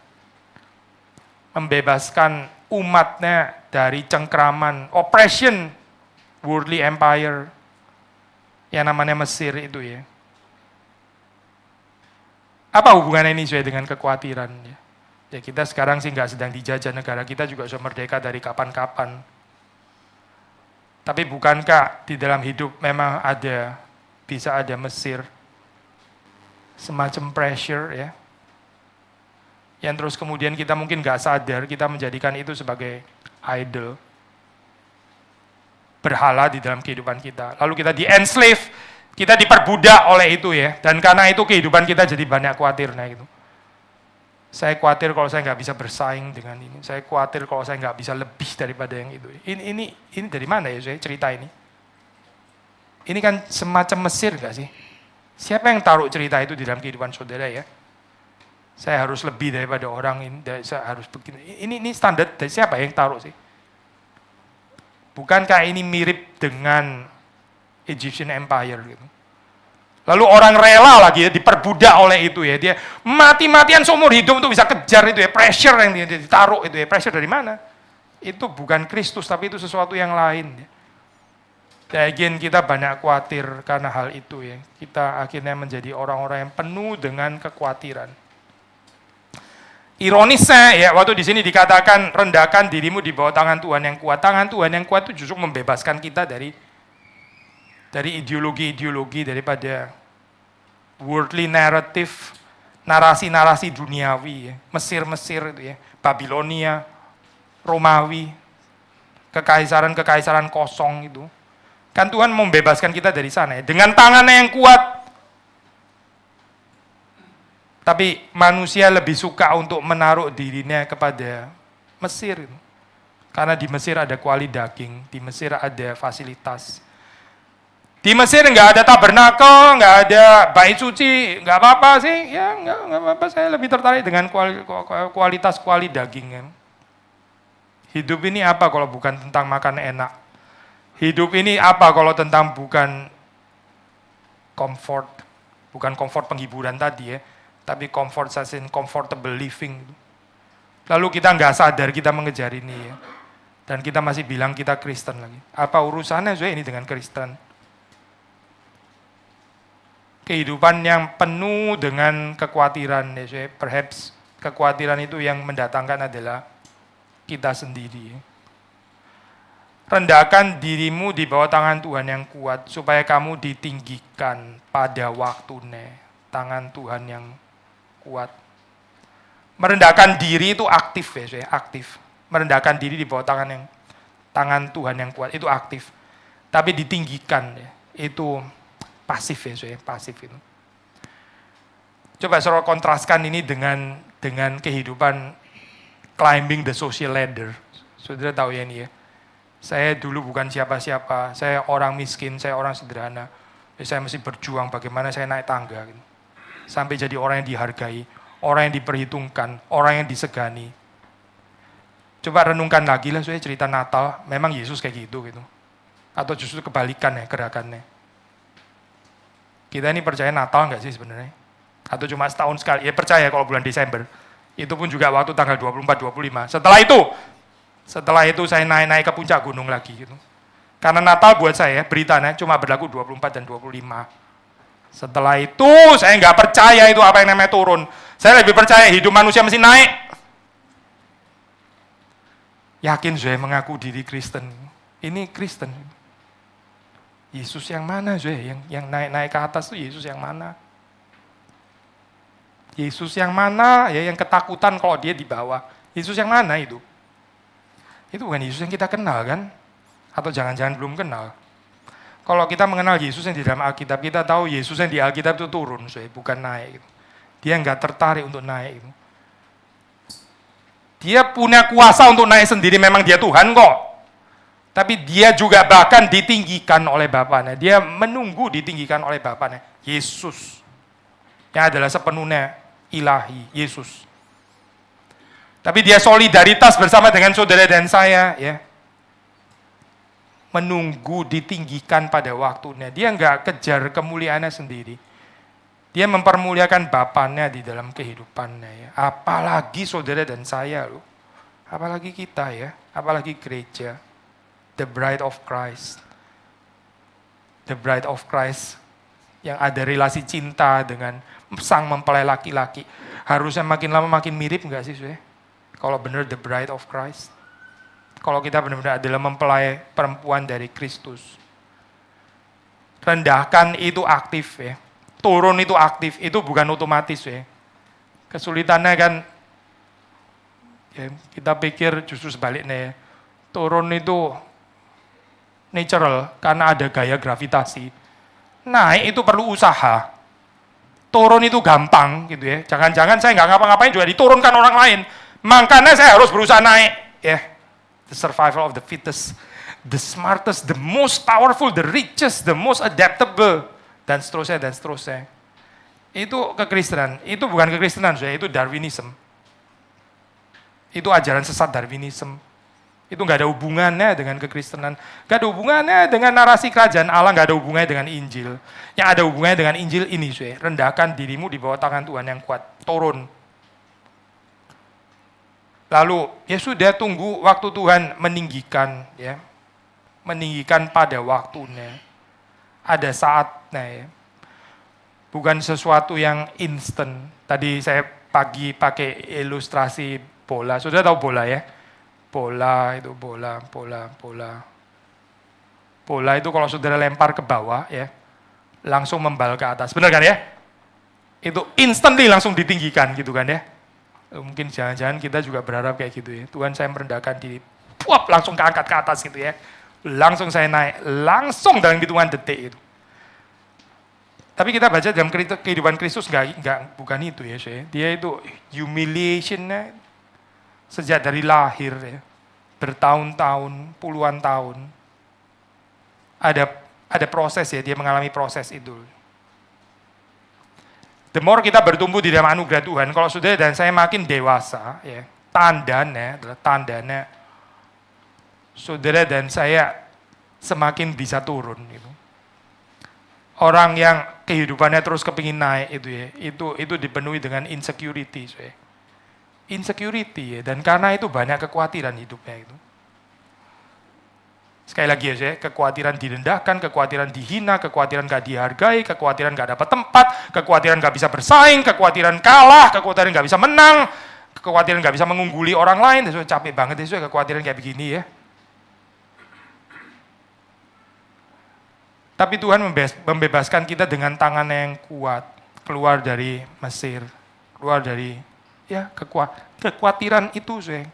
umatnya dari cengkraman, oppression, worldly empire, yang namanya Mesir itu ya. Apa hubungannya ini sesuai dengan kekhawatiran? Ya kita sekarang sih nggak sedang dijajah, negara kita juga sudah merdeka dari kapan-kapan. Tapi bukankah di dalam hidup memang bisa ada Mesir, semacam pressure ya, yang terus kemudian kita mungkin nggak sadar, kita menjadikan itu sebagai idol, berhala di dalam kehidupan kita. Lalu kita di-enslave, kita diperbudak oleh itu ya, dan karena itu kehidupan kita jadi banyak khawatir. Nah gitu. Saya khawatir kalau saya nggak bisa bersaing dengan ini, saya khawatir kalau saya nggak bisa lebih daripada yang itu. Ini dari mana ya saya cerita ini? Ini kan semacam Mesir nggak sih? Siapa yang taruh cerita itu di dalam kehidupan saudara ya? Saya harus lebih daripada orang ini, saya harus begini. Ini standar dari siapa yang taruh sih? Bukankah ini mirip dengan Egyptian Empire gitu? Lalu orang rela lagi ya, diperbudak oleh itu ya. Dia mati-matian seumur hidup untuk bisa kejar itu ya, pressure yang dia ditaruh itu ya. Pressure dari mana? Itu bukan Kristus, tapi itu sesuatu yang lain ya. Dan kita banyak khawatir karena hal itu ya. Kita akhirnya menjadi orang-orang yang penuh dengan kekhawatiran. Ironisnya ya, waktu di sini dikatakan rendahkan dirimu di bawah tangan Tuhan yang kuat. Tangan Tuhan yang kuat itu justru membebaskan kita dari ideologi-ideologi, daripada worldly narrative, narasi-narasi duniawi ya. Mesir itu ya, Babilonia, Romawi, kekaisaran kosong itu. Kan Tuhan membebaskan kita dari sana ya, dengan tangannya yang kuat. Tapi manusia lebih suka untuk menaruh dirinya kepada Mesir. Karena di Mesir ada kuali daging, di Mesir ada fasilitas. Di Mesir nggak ada tabernakel, nggak ada bait suci, nggak apa-apa sih. Ya nggak apa-apa, saya lebih tertarik dengan kualitas kuali daging. Ya. Hidup ini apa kalau bukan tentang makan enak? Hidup ini apa kalau tentang bukan comfort penghiburan tadi ya, tapi comfortable living. Lalu kita nggak sadar kita mengejar ini ya. Dan kita masih bilang kita Kristen lagi. Apa urusannya saudara ini dengan Kristen? Kehidupan yang penuh dengan kekhawatiran, ya saudara. Perhaps kekhawatiran itu yang mendatangkan adalah kita sendiri. Rendahkan dirimu di bawah tangan Tuhan yang kuat, supaya kamu ditinggikan pada waktunya. Tangan Tuhan yang kuat. Merendahkan diri itu aktif ya, saudara. Aktif. Merendahkan diri di bawah tangan Tuhan yang kuat, itu aktif. Tapi ditinggikan, ya, itu pasif ya, saudara. Pasif itu. Coba saudara kontraskan ini dengan kehidupan climbing the social ladder. Saudara tahu ya ini ya. Saya dulu bukan siapa-siapa, saya orang miskin, saya orang sederhana. Saya mesti berjuang bagaimana saya naik tangga. Gitu. Sampai jadi orang yang dihargai, orang yang diperhitungkan, orang yang disegani. Coba renungkan lagi lah, saya cerita Natal, memang Yesus kayak gitu. Atau justru kebalikan ya gerakannya. Kita ini percaya Natal nggak sih sebenarnya? Atau cuma setahun sekali? Ya percaya kalau bulan Desember. Itu pun juga waktu tanggal 24-25. Setelah itu saya naik ke puncak gunung lagi. Gitu. Karena Natal buat saya, beritanya cuma berlaku 24 dan 25. Setelah itu saya nggak percaya itu apa yang namanya turun. Saya lebih percaya hidup manusia mesti naik. Yakin saya mengaku diri Kristen. Ini Kristen. Yesus yang mana saya? Yang naik ke atas itu Yesus yang mana? Yesus yang mana? Ya yang ketakutan kalau dia di bawah. Yesus yang mana itu? Itu bukan Yesus yang kita kenal kan? Atau jangan-jangan belum kenal. Kalau kita mengenal Yesus yang di dalam Alkitab, kita tahu Yesus yang di Alkitab itu turun, bukan naik. Dia nggak tertarik untuk naik. Dia punya kuasa untuk naik sendiri, memang dia Tuhan kok. Tapi dia juga bahkan ditinggikan oleh Bapaknya. Dia menunggu ditinggikan oleh Bapaknya. Yesus. Yang adalah sepenuhnya ilahi, Yesus. Tapi dia solidaritas bersama dengan saudara dan saya, ya. Menunggu ditinggikan pada waktunya. Dia nggak kejar kemuliaannya sendiri. Dia mempermuliakan Bapaknya di dalam kehidupannya, ya. Apalagi saudara dan saya, loh. Apalagi kita, ya. Apalagi gereja. The bride of Christ. The bride of Christ. Yang ada relasi cinta dengan sang mempelai laki-laki. Harusnya makin lama makin mirip nggak sih, saudara? Kalau benar the bride of Christ. Kalau kita benar-benar adalah mempelai perempuan dari Kristus. Rendahkan itu aktif ya. Turun itu aktif, itu bukan otomatis ya. Kesulitannya kan, ya, kita pikir justru sebaliknya ya. Turun itu natural, karena ada gaya gravitasi. Naik itu perlu usaha. Turun itu gampang gitu ya. Jangan-jangan saya nggak ngapa-ngapain juga diturunkan orang lain. Makanya saya harus berusaha naik. Ya, the survival of the fittest, the smartest, the most powerful, the richest, the most adaptable, dan seterusnya, dan seterusnya. Itu kekristenan. Itu bukan kekristenan, itu Darwinism. Itu ajaran sesat Darwinism. Itu nggak ada hubungannya dengan kekristenan. Nggak ada hubungannya dengan narasi kerajaan Allah, nggak ada hubungannya dengan Injil. Yang ada hubungannya dengan Injil ini, rendahkan dirimu di bawah tangan Tuhan yang kuat. Turun. Lalu, ya sudah tunggu waktu Tuhan meninggikan, ya. Meninggikan pada waktunya. Ada saatnya, ya. Bukan sesuatu yang instan. Tadi saya pagi pakai ilustrasi bola. Sudah tahu bola ya? Bola itu bola. Bola itu kalau saudara lempar ke bawah, ya, langsung membal ke atas. Benar kan ya? Itu instantly langsung ditinggikan gitu kan ya? Mungkin jangan-jangan kita juga berharap kayak gitu ya. Tuhan, saya merendahkan diri, puap, langsung keangkat ke atas gitu ya. Langsung saya naik, langsung dalam hitungan detik itu. Tapi kita baca dalam kehidupan Kristus bukan itu ya. Dia itu humiliation-nya sejak dari lahir ya. Bertahun-tahun, puluhan tahun. Ada proses ya, dia mengalami proses itu. The more kita bertumbuh di dalam anugerah Tuhan, kalau saudara dan saya makin dewasa, ya, tandanya saudara dan saya semakin bisa turun. Gitu. Orang yang kehidupannya terus kepingin naik itu dipenuhi dengan insecurity, insecurity ya, dan karena itu banyak kekhawatiran hidupnya itu. Sekali lagi ya, saya, kekhawatiran direndahkan, kekhawatiran dihina, kekhawatiran gak dihargai, kekhawatiran gak dapat tempat, kekhawatiran gak bisa bersaing, kekhawatiran kalah, kekhawatiran gak bisa menang, kekhawatiran gak bisa mengungguli orang lain. Saya capek banget ya, kekhawatiran kayak begini ya. Tapi Tuhan membebaskan kita dengan tangan yang kuat, keluar dari Mesir, keluar dari ya kekhawatiran itu, saya.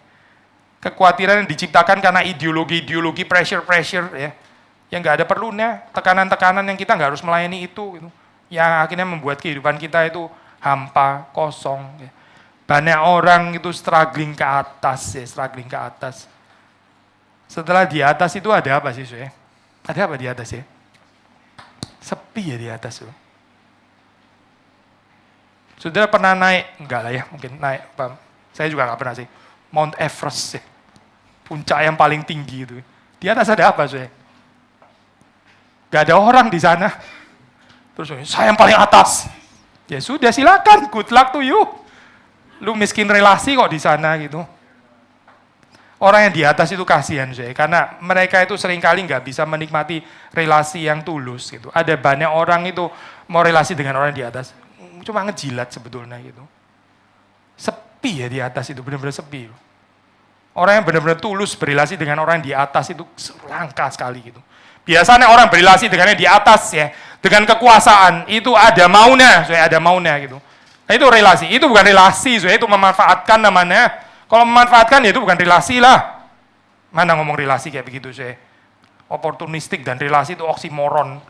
Kekhawatiran yang diciptakan karena ideologi, pressure ya, yang nggak ada perlunya, tekanan-tekanan yang kita nggak harus melayani itu, gitu. Yang akhirnya membuat kehidupan kita itu hampa, kosong. Ya. Banyak orang itu struggling ke atas, ya, struggling ke atas. Setelah di atas itu ada apa sih, saya? Ada apa di atas ya? Sepi ya di atas tuh. Saudara pernah naik? Enggak lah ya, mungkin naik. Saya juga nggak pernah sih. Mount Everest ya. Puncak yang paling tinggi itu. Di atas ada apa, saya? Gak ada orang di sana. Terus saya yang paling atas. Ya sudah, silakan, good luck to you. Lu miskin relasi kok di sana gitu. Orang yang di atas itu kasihan, saya, karena mereka itu seringkali nggak bisa menikmati relasi yang tulus gitu. Ada banyak orang itu mau relasi dengan orang di atas, cuma ngejilat sebetulnya gitu. Sepi ya di atas itu, benar-benar sepi. Orang yang benar-benar tulus berrelasi dengan orang di atas itu langka sekali gitu. Biasanya orang berrelasi dengan yang di atas ya, dengan kekuasaan itu ada maunya, saya ada maunya gitu. Nah, itu relasi, itu bukan relasi, saya itu memanfaatkan namanya. Kalau memanfaatkan ya itu bukan relasi lah. Mana ngomong relasi kayak begitu, saya. Oportunistik dan relasi itu oksimoron.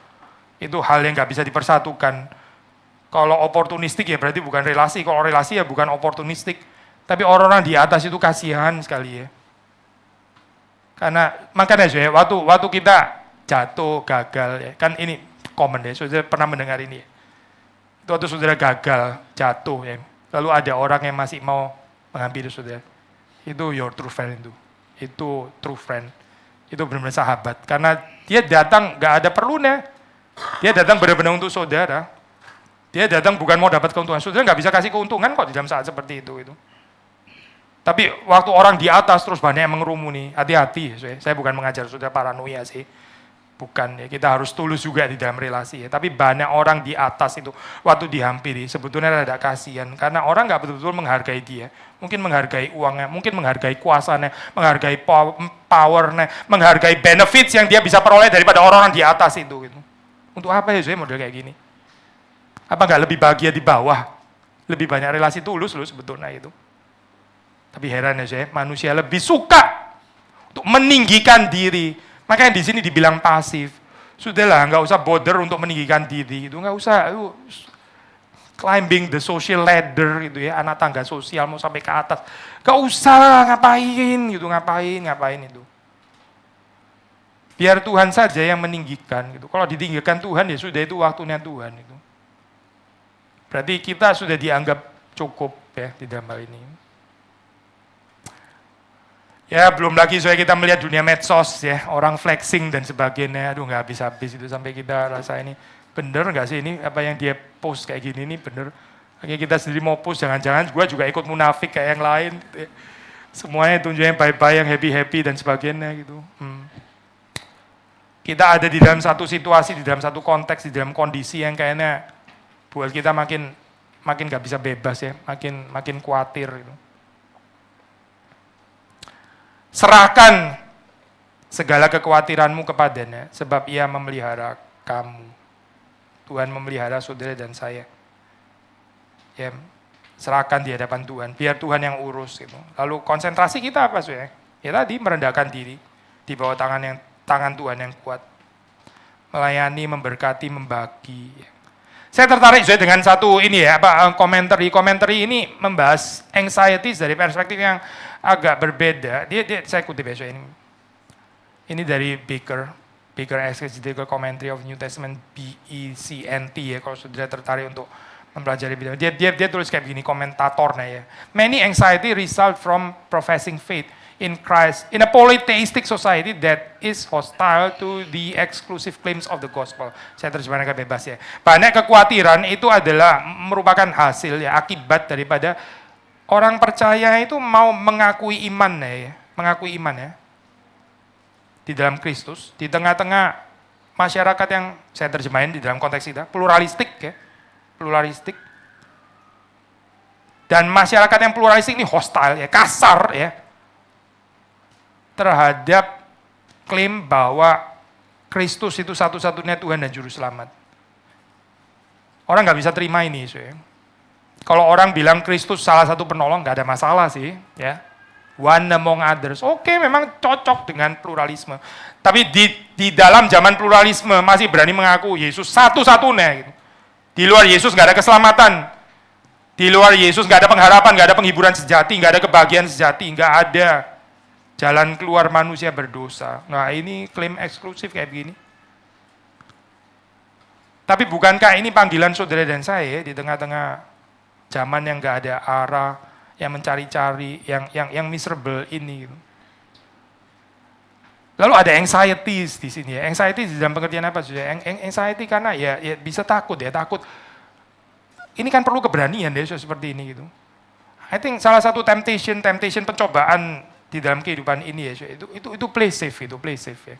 Itu hal yang nggak bisa dipersatukan. Kalau oportunistik ya berarti bukan relasi, kalau relasi ya bukan oportunistik. Tapi orang-orang di atas itu kasihan sekali ya. Karena makanya saya waktu kita jatuh, gagal ya. Kan ini common ya, saudara pernah mendengar ini ya. Waktu saudara gagal, jatuh ya. Lalu ada orang yang masih mau menghampiri saudara. Itu your true friend itu. Itu true friend. Itu benar-benar sahabat. Karena dia datang gak ada perlunya. Dia datang benar-benar untuk saudara. Dia datang bukan mau dapat keuntungan. Saudara gak bisa kasih keuntungan kok di dalam saat seperti itu. Tapi waktu orang di atas terus banyak yang mengerumuni, hati-hati. Saya bukan mengajar saudara paranoia sih. Bukan, ya, kita harus tulus juga di dalam relasi. Ya. Tapi banyak orang di atas itu, waktu dihampiri, sebetulnya ada kasihan. Karena orang nggak betul-betul menghargai dia. Mungkin menghargai uangnya, mungkin menghargai kuasanya, menghargai powernya, menghargai benefits yang dia bisa peroleh daripada orang-orang di atas itu. Gitu. Untuk apa ya saya model kayak gini? Apa nggak lebih bahagia di bawah? Lebih banyak relasi tulus loh sebetulnya itu. Tapi heran ya saya, manusia lebih suka untuk meninggikan diri. Makanya di sini dibilang pasif. Sudahlah, nggak usah bother untuk meninggikan diri. Itu nggak usah climbing the social ladder gitu ya, anak tangga sosial mau sampai ke atas. Nggak usah ngapain gitu, ngapain itu. Biar Tuhan saja yang meninggikan gitu. Kalau ditinggikan Tuhan ya sudah itu waktunya Tuhan itu. Berarti kita sudah dianggap cukup ya di dalam hal ini. Ya belum lagi soalnya kita melihat dunia medsos ya, orang flexing dan sebagainya, aduh nggak habis-habis itu sampai kita rasa ini bener nggak sih ini apa yang dia post kayak gini ini bener. Akhirnya kita sendiri mau post, jangan-jangan gue juga ikut munafik kayak yang lain. Gitu ya. Semuanya tunjuknya bye-bye yang happy-happy dan sebagainya gitu. Kita ada di dalam satu situasi, di dalam satu konteks, di dalam kondisi yang kayaknya buat kita makin nggak bisa bebas ya, makin khawatir gitu. Serahkan segala kekhawatiranmu kepadanya, sebab ia memelihara kamu. Tuhan memelihara saudara dan saya. Ya, serahkan di hadapan Tuhan, biar Tuhan yang urus. Gitu. Lalu konsentrasi kita apa sih? Ya tadi merendahkan diri di bawah tangan Tuhan yang kuat. Melayani, memberkati, membagi. Saya tertarik dengan satu ini ya, komentari ini membahas anxiety dari perspektif yang agak berbeda. Saya kutip ya ini. Ini dari Baker Exegetical Commentary of New Testament, BECNT ya, kalau saudara tertarik untuk mempelajari bidang. Dia tulis kayak begini komentatornya ya. Many anxiety result from professing faith in Christ in a polytheistic society that is hostile to the exclusive claims of the gospel. Saya terjemahkan bebas ya. Banyak kekhawatiran itu adalah merupakan hasil ya, akibat daripada orang percaya itu mau mengakui iman ya. di dalam Kristus, di tengah-tengah masyarakat yang saya terjemahin di dalam konteks kita, pluralistik ya, pluralistik. Dan masyarakat yang pluralistik ini hostile ya, kasar ya, terhadap klaim bahwa Kristus itu satu-satunya Tuhan dan Juru Selamat. Orang nggak bisa terima ini. Kalau orang bilang Kristus salah satu penolong, nggak ada masalah sih. Ya. One among others. Oke, memang cocok dengan pluralisme. Tapi di dalam zaman pluralisme masih berani mengaku Yesus satu-satunya. Gitu. Di luar Yesus nggak ada keselamatan. Di luar Yesus nggak ada pengharapan, nggak ada penghiburan sejati, nggak ada kebahagiaan sejati, nggak ada jalan keluar manusia berdosa. Nah ini klaim eksklusif kayak begini. Tapi bukankah ini panggilan saudara dan saya di tengah-tengah zaman yang nggak ada arah, yang mencari-cari, yang miserable ini. Lalu ada anxieties di sini ya. Anxiety di dalam pengertian apa sih? Anxiety karena ya bisa takut ya, takut. Ini kan perlu keberanian deh seperti ini gitu. I think salah satu temptation pencobaan di dalam kehidupan ini ya, itu play safe ya.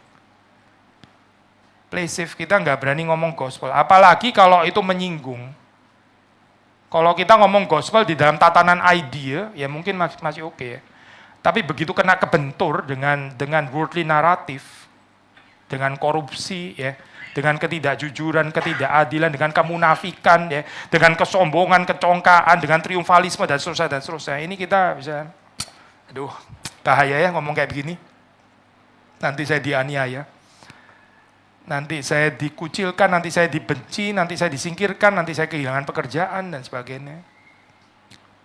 Play safe, kita nggak berani ngomong gospel, apalagi kalau itu menyinggung. Kalau kita ngomong gospel di dalam tatanan idea, ya mungkin masih oke ya. Tapi begitu kena kebentur dengan worldly naratif, dengan korupsi ya, dengan ketidakjujuran, ketidakadilan, dengan kemunafikan ya, dengan kesombongan, kecongkaan, dengan triumfalisme dan seterusnya. Ini kita bisa, aduh, bahaya ya ngomong kayak begini. Nanti saya dianiaya. Nanti saya dikucilkan, nanti saya dibenci, nanti saya disingkirkan, nanti saya kehilangan pekerjaan dan sebagainya.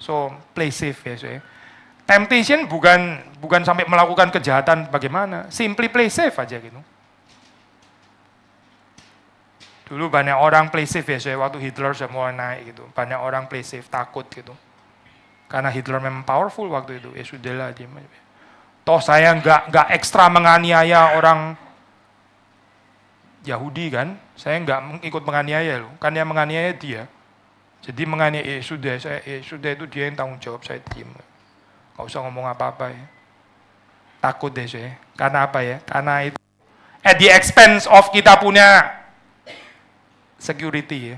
So, play safe ya. So, ya. Temptation bukan sampai melakukan kejahatan bagaimana, simply play safe aja gitu. Dulu banyak orang play safe ya, so, ya. Waktu Hitler sudah mulai naik gitu. Banyak orang play safe, takut gitu. Karena Hitler memang powerful waktu itu, ya sudahlah. Toh saya nggak ekstra menganiaya orang Yahudi kan, saya nggak ikut menganiaya loh, kan yang menganiaya dia. Jadi menganiaya, sudah itu dia yang tanggung jawab, saya diam. Nggak usah ngomong apa-apa ya. Takut deh saya, karena apa ya? Karena itu at the expense of kita punya security ya.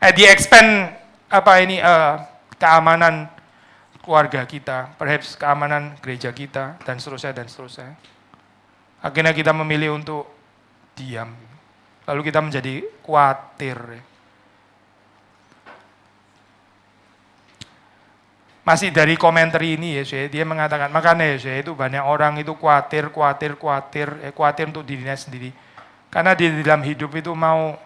At the expense keamanan keluarga kita, perhaps keamanan gereja kita dan seterusnya. Akhirnya kita memilih untuk diam. Lalu kita menjadi khawatir. Masih dari komentar ini ya, dia mengatakan, makanya ya, itu banyak orang itu khawatir untuk dirinya sendiri. Karena di dalam hidup itu mau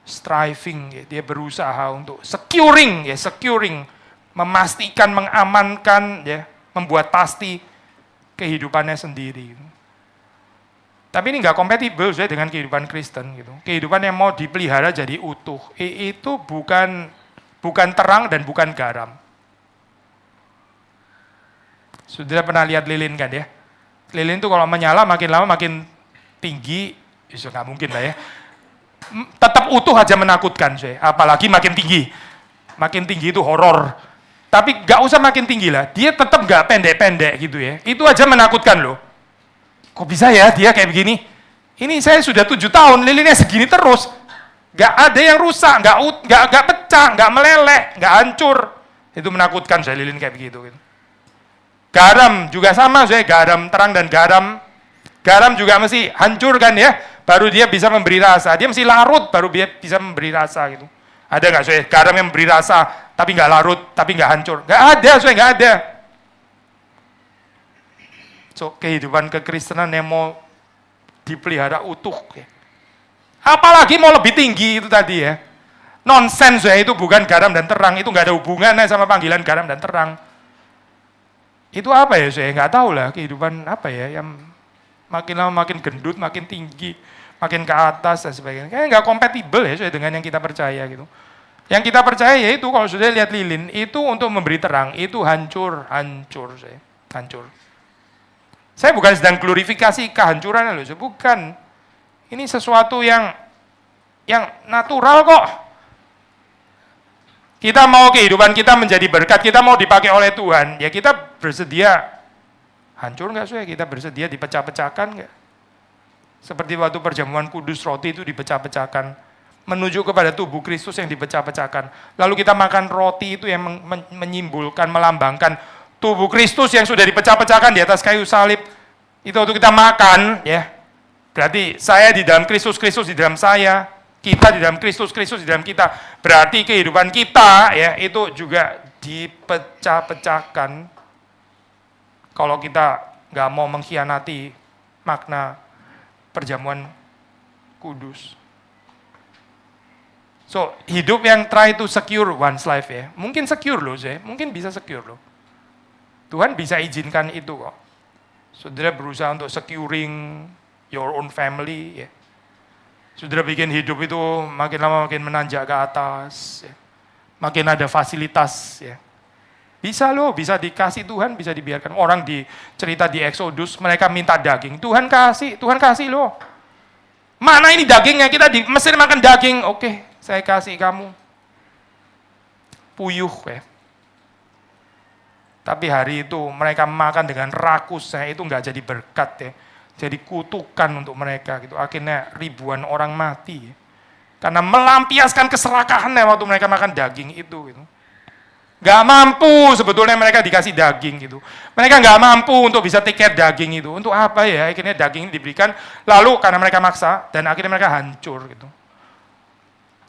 striving, ya, dia berusaha untuk securing, memastikan, mengamankan, ya, membuat pasti kehidupannya sendiri. Tapi ini nggak kompatibel ya, dengan kehidupan Kristen gitu. Kehidupan yang mau dipelihara jadi utuh, itu bukan terang dan bukan garam. Sudah pernah lihat lilin kan ya? Lilin itu kalau menyala makin lama makin tinggi, itu nggak mungkin lah ya. Tetap utuh aja menakutkan, apalagi makin tinggi. Makin tinggi itu horor. Tapi nggak usah makin tinggi lah, dia tetap nggak pendek-pendek gitu ya. Itu aja menakutkan loh. Kok bisa ya dia kayak begini? Ini saya sudah 7 tahun, lilinnya segini terus. Nggak ada yang rusak, nggak pecah, nggak meleleh, nggak hancur. Itu menakutkan saya lilin kayak begitu. Gitu. Garam juga sama, garam terang dan garam juga mesti hancur kan ya, baru dia bisa memberi rasa. Dia mesti larut baru dia bisa memberi rasa gitu. Ada nggak garam yang memberi rasa tapi nggak larut, tapi nggak hancur? Nggak ada, nggak ada. So kehidupan kekristenan yang mau dipelihara utuh, ya. Apalagi mau lebih tinggi itu tadi ya. Nonsens ya, itu bukan garam dan terang, itu nggak ada hubungannya sama panggilan garam dan terang. Itu apa ya, saya nggak tahu lah kehidupan apa ya, yang makin lama makin gendut, makin tinggi, makin ke atas dan sebagainya. Kayaknya nggak kompatibel ya dengan yang kita percaya gitu. Yang kita percaya ya itu kalau sudah lihat lilin, itu untuk memberi terang, itu hancur. Saya bukan sedang glorifikasi kehancuran loh, bukan. Ini sesuatu yang natural kok. Kita mau kehidupan kita menjadi berkat, kita mau dipakai oleh Tuhan, ya kita bersedia Hancur nggak Saudara? Kita bersedia dipecah-pecahkan nggak? Seperti waktu perjamuan kudus, roti itu dipecah-pecahkan. Menuju kepada tubuh Kristus yang dipecah-pecahkan. Lalu kita makan roti itu yang menyimbolkan, melambangkan tubuh Kristus yang sudah dipecah-pecahkan di atas kayu salib. Itu waktu kita makan, ya. Berarti saya di dalam Kristus, Kristus di dalam saya. Kita di dalam Kristus, Kristus di dalam kita. Berarti kehidupan kita, ya, itu juga dipecah-pecahkan. Kalau kita nggak mau mengkhianati makna perjamuan kudus. So, hidup yang try to secure one's life ya. Mungkin secure loh, mungkin bisa secure loh. Tuhan bisa izinkan itu kok. Saudara berusaha untuk securing your own family ya. Saudara bikin hidup itu makin lama makin menanjak ke atas ya. Makin ada fasilitas ya. Bisa loh, bisa dikasih Tuhan, bisa dibiarkan. Orang di cerita di Exodus, mereka minta daging. Tuhan kasih loh. Mana ini dagingnya? Kita di Mesir makan daging. Oke, saya kasih kamu. Puyuh ya. Tapi hari itu mereka makan dengan rakusnya, itu nggak jadi berkat ya. Jadi kutukan untuk mereka gitu. Akhirnya ribuan orang mati ya. Karena melampiaskan keserakahannya waktu mereka makan daging itu gitu. Gak mampu sebetulnya mereka dikasih daging gitu. Mereka gak mampu untuk bisa take care daging itu. Untuk apa ya? Akhirnya daging diberikan. Lalu karena mereka maksa dan akhirnya mereka hancur gitu.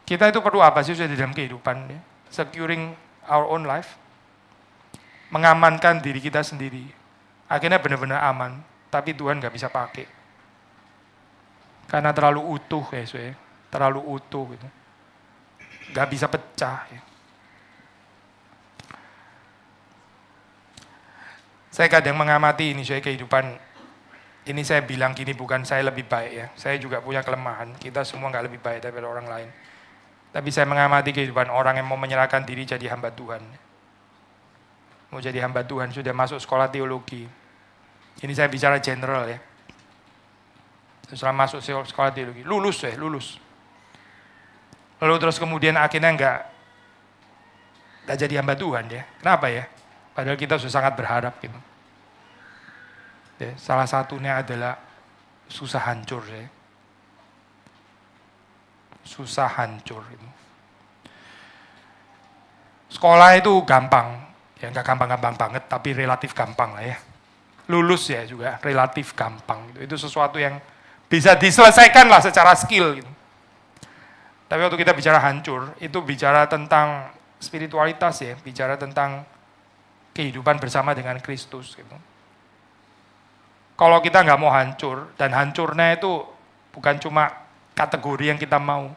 Kita itu perlu apa sih sudah di dalam kehidupan ya? Securing our own life. Mengamankan diri kita sendiri. Akhirnya benar-benar aman. Tapi Tuhan gak bisa pakai. Karena terlalu utuh ya. Terlalu utuh gitu. Gak bisa pecah ya. Saya kadang mengamati ini saya kehidupan, ini saya bilang gini bukan saya lebih baik ya, saya juga punya kelemahan, kita semua nggak lebih baik daripada orang lain. Tapi saya mengamati kehidupan orang yang mau menyerahkan diri jadi hamba Tuhan. Mau jadi hamba Tuhan, sudah masuk sekolah teologi. Ini saya bicara general ya. Setelah masuk sekolah teologi, lulus. Lalu terus kemudian akhirnya nggak jadi hamba Tuhan ya. Kenapa ya? Padahal kita sudah sangat berharap gitu. Ya, salah satunya adalah susah hancur ya. Susah hancur itu. Sekolah itu gampang, ya nggak gampang-gampang banget, tapi relatif gampang lah ya. Lulus ya juga relatif gampang. Itu sesuatu yang bisa diselesaikan lah secara skill gitu. Tapi waktu kita bicara hancur, itu bicara tentang spiritualitas ya, bicara tentang kehidupan bersama dengan Kristus gitu. Kalau kita nggak mau hancur, dan hancurnya itu bukan cuma kategori yang kita mau.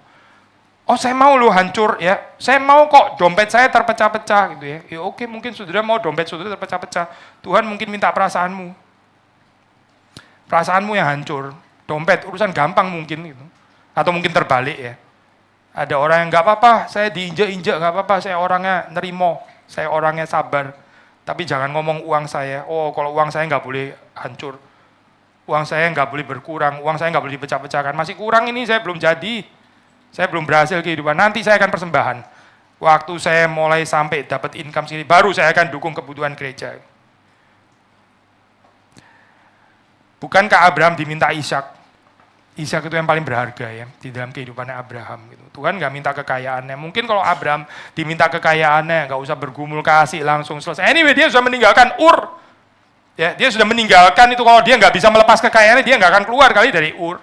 Oh saya mau lo hancur ya, saya mau kok dompet saya terpecah-pecah gitu ya. Ya oke, mungkin saudara mau dompet saudara terpecah-pecah. Tuhan mungkin minta perasaanmu. Perasaanmu yang hancur, dompet urusan gampang mungkin gitu. Atau mungkin terbalik ya. Ada orang yang nggak apa-apa, saya diinjak-injak nggak apa-apa, saya orangnya nerimo, saya orangnya sabar. Tapi jangan ngomong uang saya, oh kalau uang saya nggak boleh hancur, uang saya nggak boleh berkurang, uang saya nggak boleh dipecah-pecahkan, masih kurang ini saya belum jadi, saya belum berhasil kehidupan, nanti saya akan persembahan. Waktu saya mulai sampai dapat income segini, baru saya akan dukung kebutuhan gereja. Bukankah Abraham diminta Ishak? Ishak itu yang paling berharga ya di dalam kehidupannya Abraham gitu. Tuhan nggak minta kekayaannya. Mungkin kalau Abraham diminta kekayaannya nggak usah bergumul kasih langsung selesai. Anyway dia sudah meninggalkan Ur. Ya, dia sudah meninggalkan itu, kalau dia nggak bisa melepas kekayaannya dia nggak akan keluar kali dari Ur.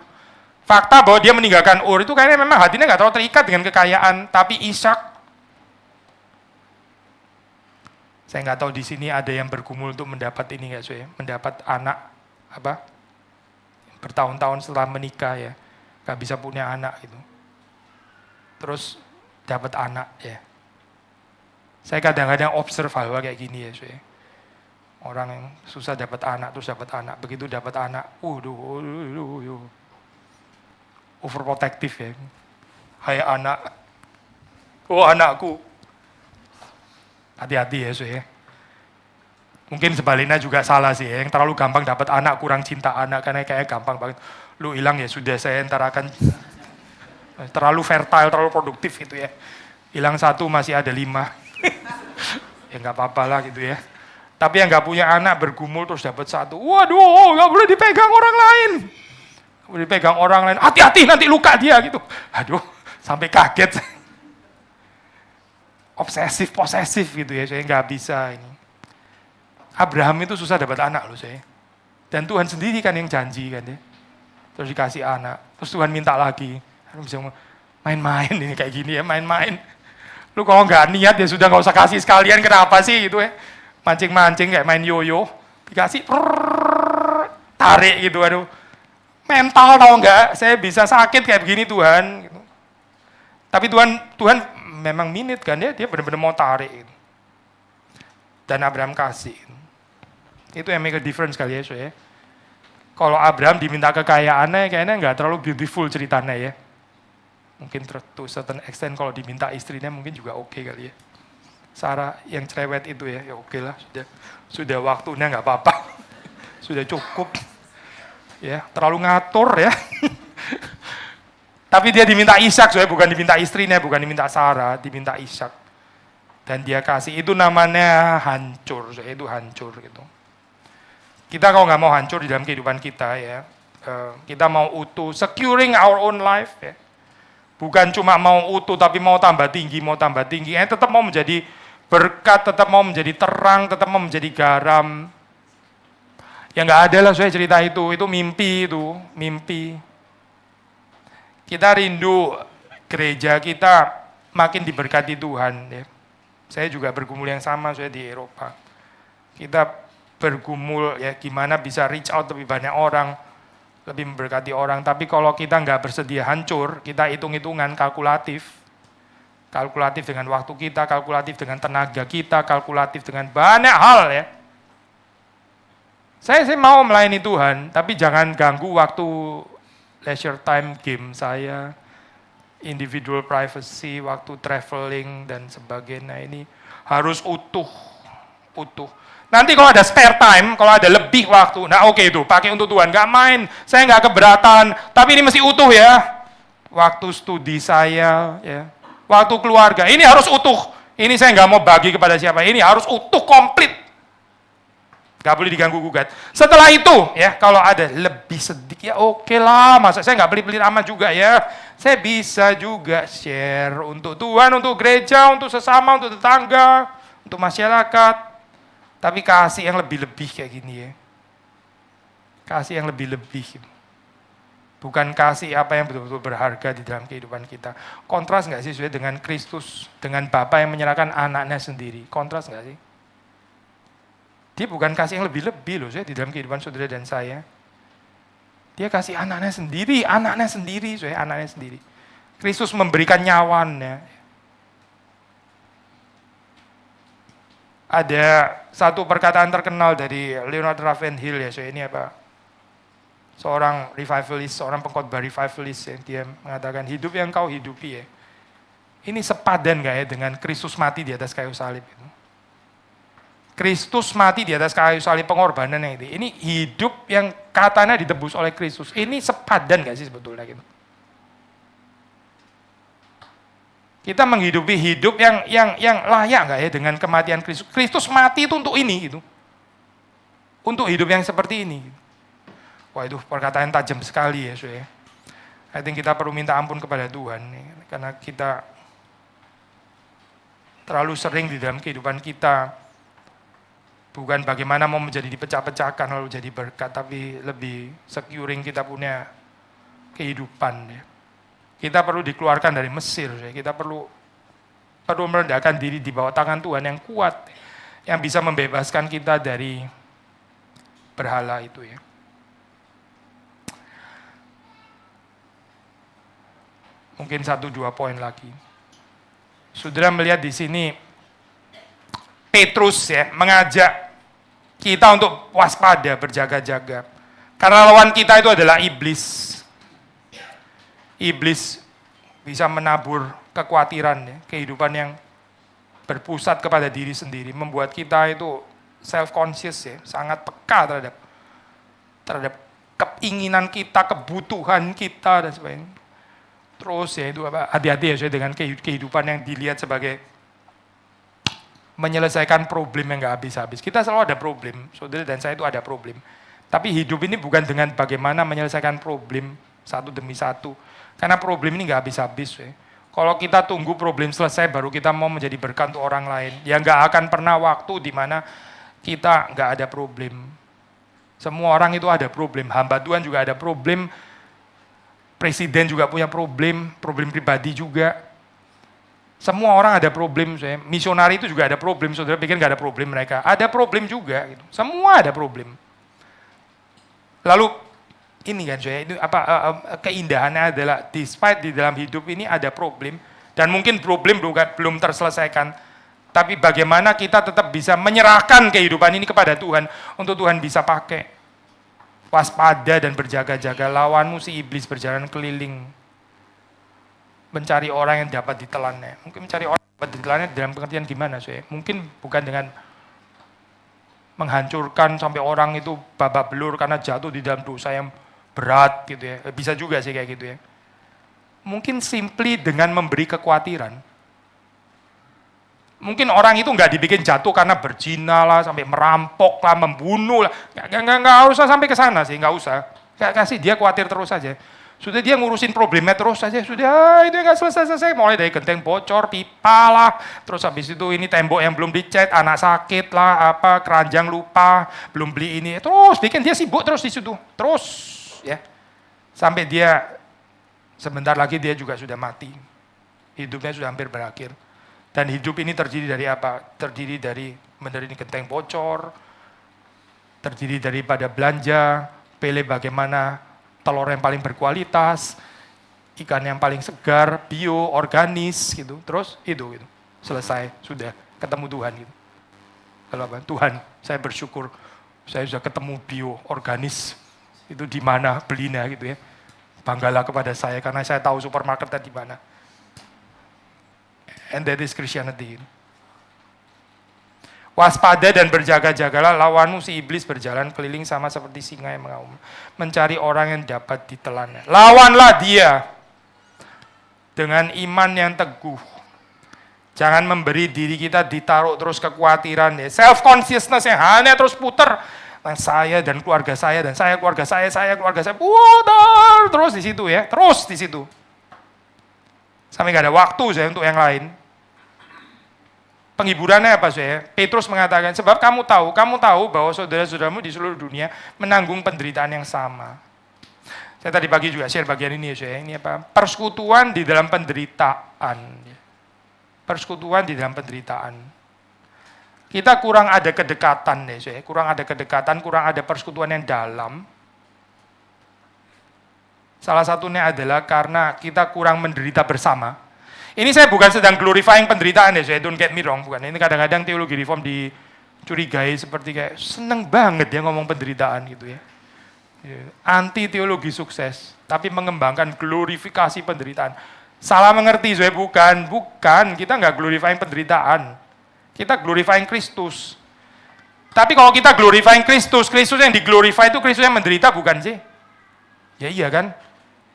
Fakta bahwa dia meninggalkan Ur itu kayaknya memang hatinya nggak terlalu terikat dengan kekayaan. Tapi Ishak, saya nggak tahu di sini ada yang bergumul untuk mendapat ini nggak sih? Mendapat anak apa? Bertahun-tahun setelah menikah ya, gak bisa punya anak gitu. Terus dapat anak ya. Saya kadang-kadang observe hal kayak gini ya, saya. Orang yang susah dapat anak terus dapat anak, begitu dapat anak, overprotective ya. Hai anak, oh anakku, hati-hati ya, saya. Mungkin sebaliknya juga salah sih, yang terlalu gampang dapat anak, kurang cinta anak, karena kayak gampang banget. Lu hilang ya sudah, saya ntar akan terlalu fertile, terlalu produktif gitu ya. Hilang 1 masih ada 5. Ya nggak apa-apa lah gitu ya. Tapi yang nggak punya anak bergumul terus dapat satu. Waduh, nggak boleh dipegang orang lain. Nggak boleh dipegang orang lain. Hati-hati nanti luka dia gitu. Aduh, sampai kaget. Obsesif, posesif gitu ya. Saya nggak bisa ini. Abraham itu susah dapat anak loh saya. Dan Tuhan sendiri kan yang janji kan ya. Terus dikasih anak. Terus Tuhan minta lagi. Bisa main-main ini kayak gini ya, main-main. Lu kalau nggak niat ya sudah nggak usah kasih sekalian, kenapa sih gitu ya. Mancing-mancing kayak main yoyo, dikasih tarik gitu, aduh. Mental tau nggak, saya bisa sakit kayak begini Tuhan. Gitu. Tapi Tuhan memang minit kan ya, dia benar-benar mau tarik. Gitu. Dan Abraham kasih. Itu yang make a difference kali ya, so ya. Kalau Abraham diminta kekayaannya, kayaknya nggak terlalu beautiful ceritanya ya. Mungkin to certain extent kalau diminta istrinya mungkin juga oke kali ya. Sarah yang cerewet itu ya oke lah, sudah waktunya nggak apa-apa, sudah cukup, ya terlalu ngatur ya. Tapi dia diminta Ishak, soalnya bukan diminta istrinya, bukan diminta Sarah, diminta Ishak. Dan dia kasih, itu namanya hancur, soalnya itu hancur gitu. Kita kalau nggak mau hancur di dalam kehidupan kita ya, kita mau utuh, securing our own life ya. Bukan cuma mau utuh tapi mau tambah tinggi, tetap mau menjadi berkat, tetap mau menjadi terang, tetap mau menjadi garam. Ya nggak ada lah saya cerita itu mimpi mimpi. Kita rindu gereja kita makin diberkati Tuhan ya. Saya juga bergumul yang sama saya di Eropa. Kita bergumul ya gimana bisa reach out lebih banyak orang, lebih memberkati orang. Tapi kalau kita nggak bersedia hancur, kita hitung-hitungan kalkulatif dengan waktu kita, kalkulatif dengan tenaga kita, kalkulatif dengan banyak hal ya. Saya mau melayani Tuhan, tapi jangan ganggu waktu leisure time game saya, individual privacy, waktu traveling dan sebagainya. Ini harus utuh. Nanti kalau ada spare time, kalau ada lebih waktu, nah oke itu pakai untuk Tuhan, nggak main, saya nggak keberatan, tapi ini mesti utuh ya. Waktu studi saya, ya, waktu keluarga, ini harus utuh. Ini saya nggak mau bagi kepada siapa, ini harus utuh, komplit. Nggak boleh diganggu gugat. Setelah itu, ya kalau ada lebih sedikit, ya oke lah, masa saya nggak pelit-pelit amat juga ya. Saya bisa juga share untuk Tuhan, untuk gereja, untuk sesama, untuk tetangga, untuk masyarakat. Tapi kasih yang lebih-lebih kayak gini ya. Kasih yang lebih-lebih. Bukan kasih apa yang betul-betul berharga di dalam kehidupan kita. Kontras nggak sih sesuai dengan Kristus, dengan Bapa yang menyerahkan anaknya sendiri. Kontras nggak sih? Dia bukan kasih yang lebih-lebih loh di dalam kehidupan saudara dan saya. Dia kasih anaknya sendiri, anaknya sendiri. Kristus memberikan nyawanya. Ada satu perkataan terkenal dari Leonard Ravenhill ya, ini apa? Seorang revivalist, seorang pengkhotbah revivalist ya, dia mengatakan hidup yang kau hidupi ya. Ini sepadan gak ya dengan Kristus mati di atas kayu salib itu? Kristus mati di atas kayu salib pengorbanannya itu. Ini hidup yang katanya ditebus oleh Kristus. Ini sepadan gak sih sebetulnya gitu? Kita menghidupi hidup yang layak nggak ya dengan kematian Kristus? Kristus mati itu untuk ini gitu. Untuk hidup yang seperti ini. Wah itu perkataan tajam sekali ya, saya. I think kita perlu minta ampun kepada Tuhan ya, karena kita terlalu sering di dalam kehidupan kita bukan bagaimana mau menjadi dipecah-pecahkan lalu jadi berkat, tapi lebih securing kita punya kehidupan ya. Kita perlu dikeluarkan dari Mesir, ya. Kita perlu merendahkan diri di bawah tangan Tuhan yang kuat, yang bisa membebaskan kita dari berhala itu ya. Mungkin 1-2 poin lagi. Saudara melihat di sini Petrus ya mengajak kita untuk waspada, berjaga-jaga. Karena lawan kita itu adalah iblis. Iblis bisa menabur kekhawatiran, ya, kehidupan yang berpusat kepada diri sendiri, membuat kita itu self-conscious, ya, sangat peka terhadap keinginan kita, kebutuhan kita, dan sebagainya. Terus ya itu apa? Hati-hati ya dengan kehidupan yang dilihat sebagai menyelesaikan problem yang nggak habis-habis. Kita selalu ada problem, saudara dan saya itu ada problem. Tapi hidup ini bukan dengan bagaimana menyelesaikan problem satu demi satu. Karena problem ini nggak habis-habis. Kalau kita tunggu problem selesai baru kita mau menjadi berkat untuk orang lain, ya nggak akan pernah waktu di mana kita nggak ada problem. Semua orang itu ada problem, hamba Tuhan juga ada problem, presiden juga punya problem pribadi juga. Semua orang ada problem, misionari itu juga ada problem, saudara pikir nggak ada problem mereka? Ada problem juga, gitu. Semua ada problem. Lalu ini kan itu keindahannya adalah despite di dalam hidup ini ada problem, dan mungkin problem belum terselesaikan, tapi bagaimana kita tetap bisa menyerahkan kehidupan ini kepada Tuhan, untuk Tuhan bisa pakai. Waspada dan berjaga-jaga, lawanmu si iblis berjalan keliling, mencari orang yang dapat ditelannya. Mungkin mencari orang yang dapat ditelannya dalam pengertian gimana, mungkin bukan dengan menghancurkan sampai orang itu babak belur karena jatuh di dalam dosa yang berat gitu ya. Bisa juga sih kayak gitu ya. Mungkin simply dengan memberi kekhawatiran. Mungkin orang itu nggak dibikin jatuh karena berzina lah, sampai merampok lah, membunuh lah. Nggak usah sampai ke sana sih, nggak usah. Kasih dia khawatir terus saja. Sudah dia ngurusin problemnya terus saja, sudah itu nggak selesai-selesai. Mulai dari genteng bocor, pipa lah, terus habis itu ini tembok yang belum dicat, anak sakit lah, keranjang lupa, belum beli ini. Terus bikin dia sibuk terus di situ, terus ya. Sampai dia sebentar lagi dia juga sudah mati. Hidupnya sudah hampir berakhir. Dan hidup ini terdiri dari apa? Terdiri dari menderita genteng bocor, terdiri daripada belanja, pilih bagaimana telur yang paling berkualitas, ikan yang paling segar, bio, organis gitu. Terus itu gitu. Selesai, sudah ketemu Tuhan gitu. Kalau apa? Tuhan, saya bersyukur saya sudah ketemu bio, organis. Itu di mana belinya gitu ya. Banggalah kepada saya karena saya tahu supermarketnya di mana. And that is Christianity. Waspada dan berjaga-jagalah, lawanmu si iblis berjalan keliling sama seperti singa yang mengaum, mencari orang yang dapat ditelannya. Lawanlah dia dengan iman yang teguh. Jangan memberi diri kita ditaruh terus kekhawatiran, self consciousness yang hanya terus putar. Saya dan keluarga saya, dan saya keluarga saya putar terus di situ ya, terus di situ. Sampai nggak ada waktu saya untuk yang lain. Penghiburannya apa saya? Petrus mengatakan, sebab kamu tahu bahwa saudara-saudaramu di seluruh dunia menanggung penderitaan yang sama. Saya tadi pagi juga share bagian ini ya saya. Ini apa? Persekutuan di dalam penderitaan. Persekutuan di dalam penderitaan. Kita kurang ada kedekatan ya saya. Kurang ada kedekatan, kurang ada persekutuan yang dalam. Salah satunya adalah karena kita kurang menderita bersama. Ini saya bukan sedang glorifying penderitaan ya, saya don't get me wrong, bukan. Ini kadang-kadang teologi reform dicurigai seperti kayak seneng banget ya ngomong penderitaan gitu ya. Anti teologi sukses, tapi mengembangkan glorifikasi penderitaan. Salah mengerti, saya bukan. Kita nggak glorifying penderitaan. Kita glorifying Kristus. Tapi kalau kita glorifying Kristus yang diglorify itu Kristus yang menderita bukan sih? Ya iya kan?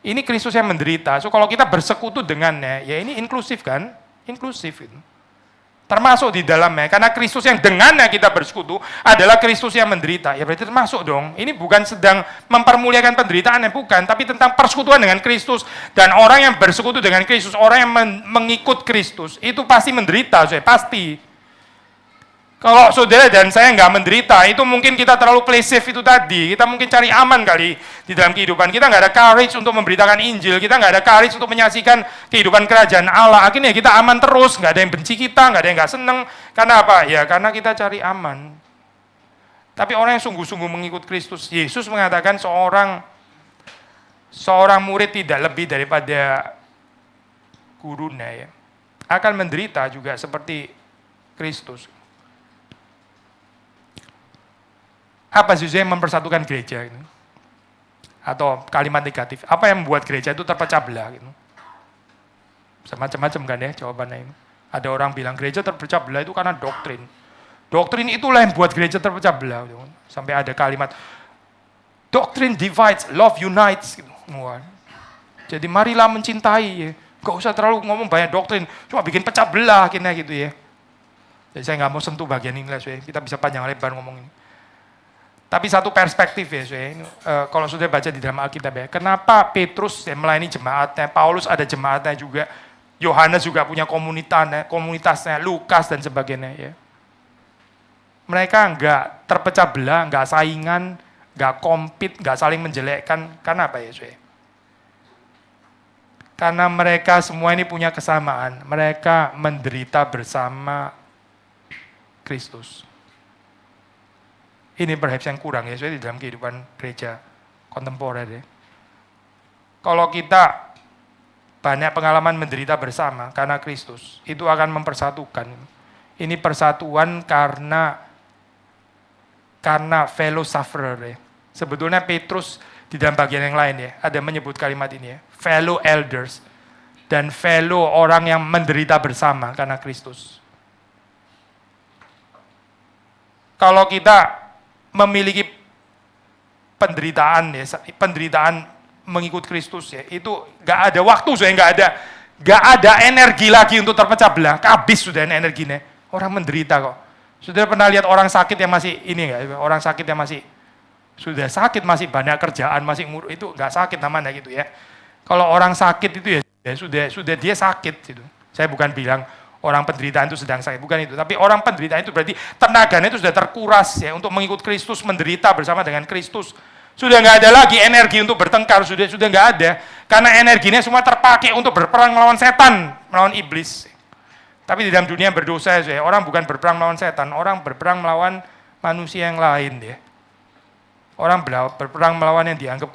Ini Kristus yang menderita. So kalau kita bersekutu dengannya, ya ini inklusif kan? Inklusif itu. Termasuk di dalamnya. Karena Kristus yang dengannya kita bersekutu adalah Kristus yang menderita. Ya berarti termasuk dong. Ini bukan sedang mempermuliakan penderitaan, bukan. Tapi tentang persekutuan dengan Kristus. Dan orang yang bersekutu dengan Kristus, orang yang mengikut Kristus, itu pasti menderita. Pasti. Kalau saudara dan saya nggak menderita, itu mungkin kita terlalu play safe itu tadi. Kita mungkin cari aman kali di dalam kehidupan. Kita nggak ada courage untuk memberitakan Injil. Kita nggak ada courage untuk menyaksikan kehidupan kerajaan Allah. Akhirnya kita aman terus. Nggak ada yang benci kita, nggak ada yang nggak seneng. Karena apa? Ya karena kita cari aman. Tapi orang yang sungguh-sungguh mengikut Kristus, Yesus mengatakan seorang murid tidak lebih daripada gurunya ya. Akan menderita juga seperti Kristus. Apa sih yang mempersatukan gereja? Gitu? Atau kalimat negatif, apa yang membuat gereja itu terpecah belah? Gitu? Macam-macam kan ya jawabannya ini. Ada orang bilang gereja terpecah belah itu karena doktrin. Doktrin itulah yang buat gereja terpecah belah. Gitu. Sampai ada kalimat, doctrine divides, love unites. Gitu. Jadi marilah mencintai. Ya. Gak usah terlalu ngomong banyak doktrin, cuma bikin pecah belah akhirnya gitu ya. Jadi saya nggak mau sentuh bagian ini lah, kita bisa panjang lebar ngomong ini. Tapi satu perspektif ya, kalau sudah baca di dalam Alkitab ya, kenapa Petrus yang melayani jemaatnya, Paulus ada jemaatnya juga, Yohanes juga punya komunitasnya, Lukas dan sebagainya ya. Mereka nggak terpecah belah, nggak saingan, nggak compete, nggak saling menjelekkan. Karena apa ya, Karena mereka semua ini punya kesamaan. Mereka menderita bersama Kristus. Ini perhaps yang kurang ya, di dalam kehidupan gereja kontemporer ya. Kalau kita banyak pengalaman menderita bersama karena Kristus, itu akan mempersatukan. Ini persatuan karena fellow sufferer ya. Sebetulnya Petrus di dalam bagian yang lain ya, ada menyebut kalimat ini ya, fellow elders dan fellow orang yang menderita bersama karena Kristus. Kalau kita memiliki penderitaan ya, penderitaan mengikut Kristus ya, itu gak ada waktu, gak ada energi lagi untuk terpecah belah, habis sudah energinya. Orang menderita kok. Sudah pernah lihat orang sakit yang masih ini nggak? Orang sakit yang masih sudah sakit, masih banyak kerjaan, masih itu nggak sakit namanya gitu ya. Kalau orang sakit itu ya sudah dia sakit gitu. Saya bukan bilang orang penderitaan itu sedang sakit, bukan itu. Tapi orang penderitaan itu berarti tenaganya itu sudah terkuras ya untuk mengikut Kristus, menderita bersama dengan Kristus. Sudah nggak ada lagi energi untuk bertengkar, sudah nggak ada. Karena energinya semua terpakai untuk berperang melawan setan, melawan iblis. Tapi di dalam dunia berdosa ya, orang bukan berperang melawan setan, orang berperang melawan manusia yang lain ya. Orang berperang melawan yang dianggap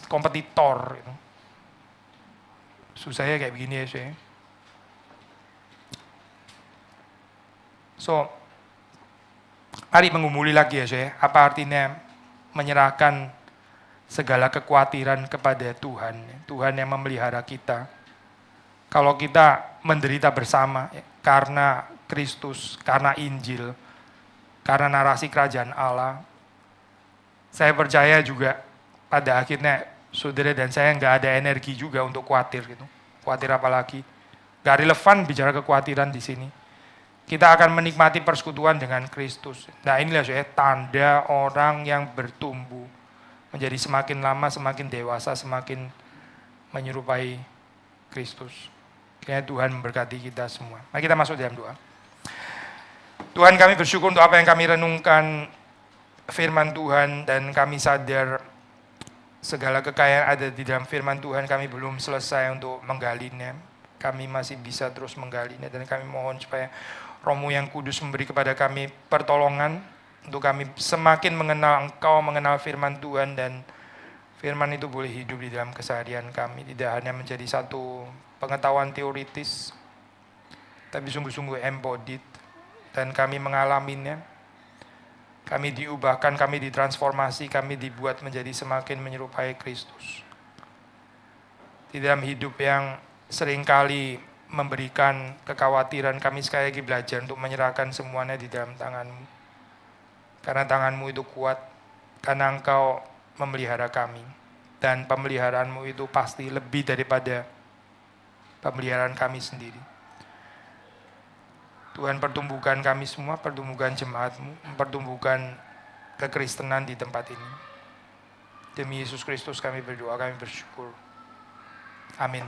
kompetitor. Gitu. Susahnya kayak begini ya saya. So, mari mengumuli lagi ya saya, apa artinya menyerahkan segala kekhawatiran kepada Tuhan. Tuhan yang memelihara kita. Kalau kita menderita bersama ya, karena Kristus, karena Injil, karena narasi kerajaan Allah, saya percaya juga pada akhirnya saudara dan saya nggak ada energi juga untuk khawatir gitu. Khawatir apa lagi? Gak relevan bicara kekhawatiran di sini. Kita akan menikmati persekutuan dengan Kristus. Nah inilah saya tanda orang yang bertumbuh. Menjadi semakin lama, semakin dewasa, semakin menyerupai Kristus. Kiranya Tuhan memberkati kita semua. Mari kita masuk dalam doa. Tuhan, kami bersyukur untuk apa yang kami renungkan firman Tuhan. Dan kami sadar segala kekayaan ada di dalam firman Tuhan. Kami belum selesai untuk menggalinya. Kami masih bisa terus menggalinya. Dan kami mohon supaya Roh-Mu yang kudus memberi kepada kami pertolongan untuk kami semakin mengenal Engkau, mengenal firman Tuhan, dan firman itu boleh hidup di dalam keseharian kami. Tidak hanya menjadi satu pengetahuan teoritis, tapi sungguh-sungguh embodied, dan kami mengalaminya. Kami diubahkan, kami ditransformasi, kami dibuat menjadi semakin menyerupai Kristus. Di dalam hidup yang seringkali memberikan kekhawatiran, kami sekali lagi belajar untuk menyerahkan semuanya di dalam tangan-Mu. Karena tangan-Mu itu kuat, karena Engkau memelihara kami. Dan pemeliharaan-Mu itu pasti lebih daripada pemeliharaan kami sendiri. Tuhan, pertumbuhkan kami semua, pertumbuhkan jemaat-Mu, mempertumbuhkan kekristenan di tempat ini. Demi Yesus Kristus kami berdoa, kami bersyukur. Amin.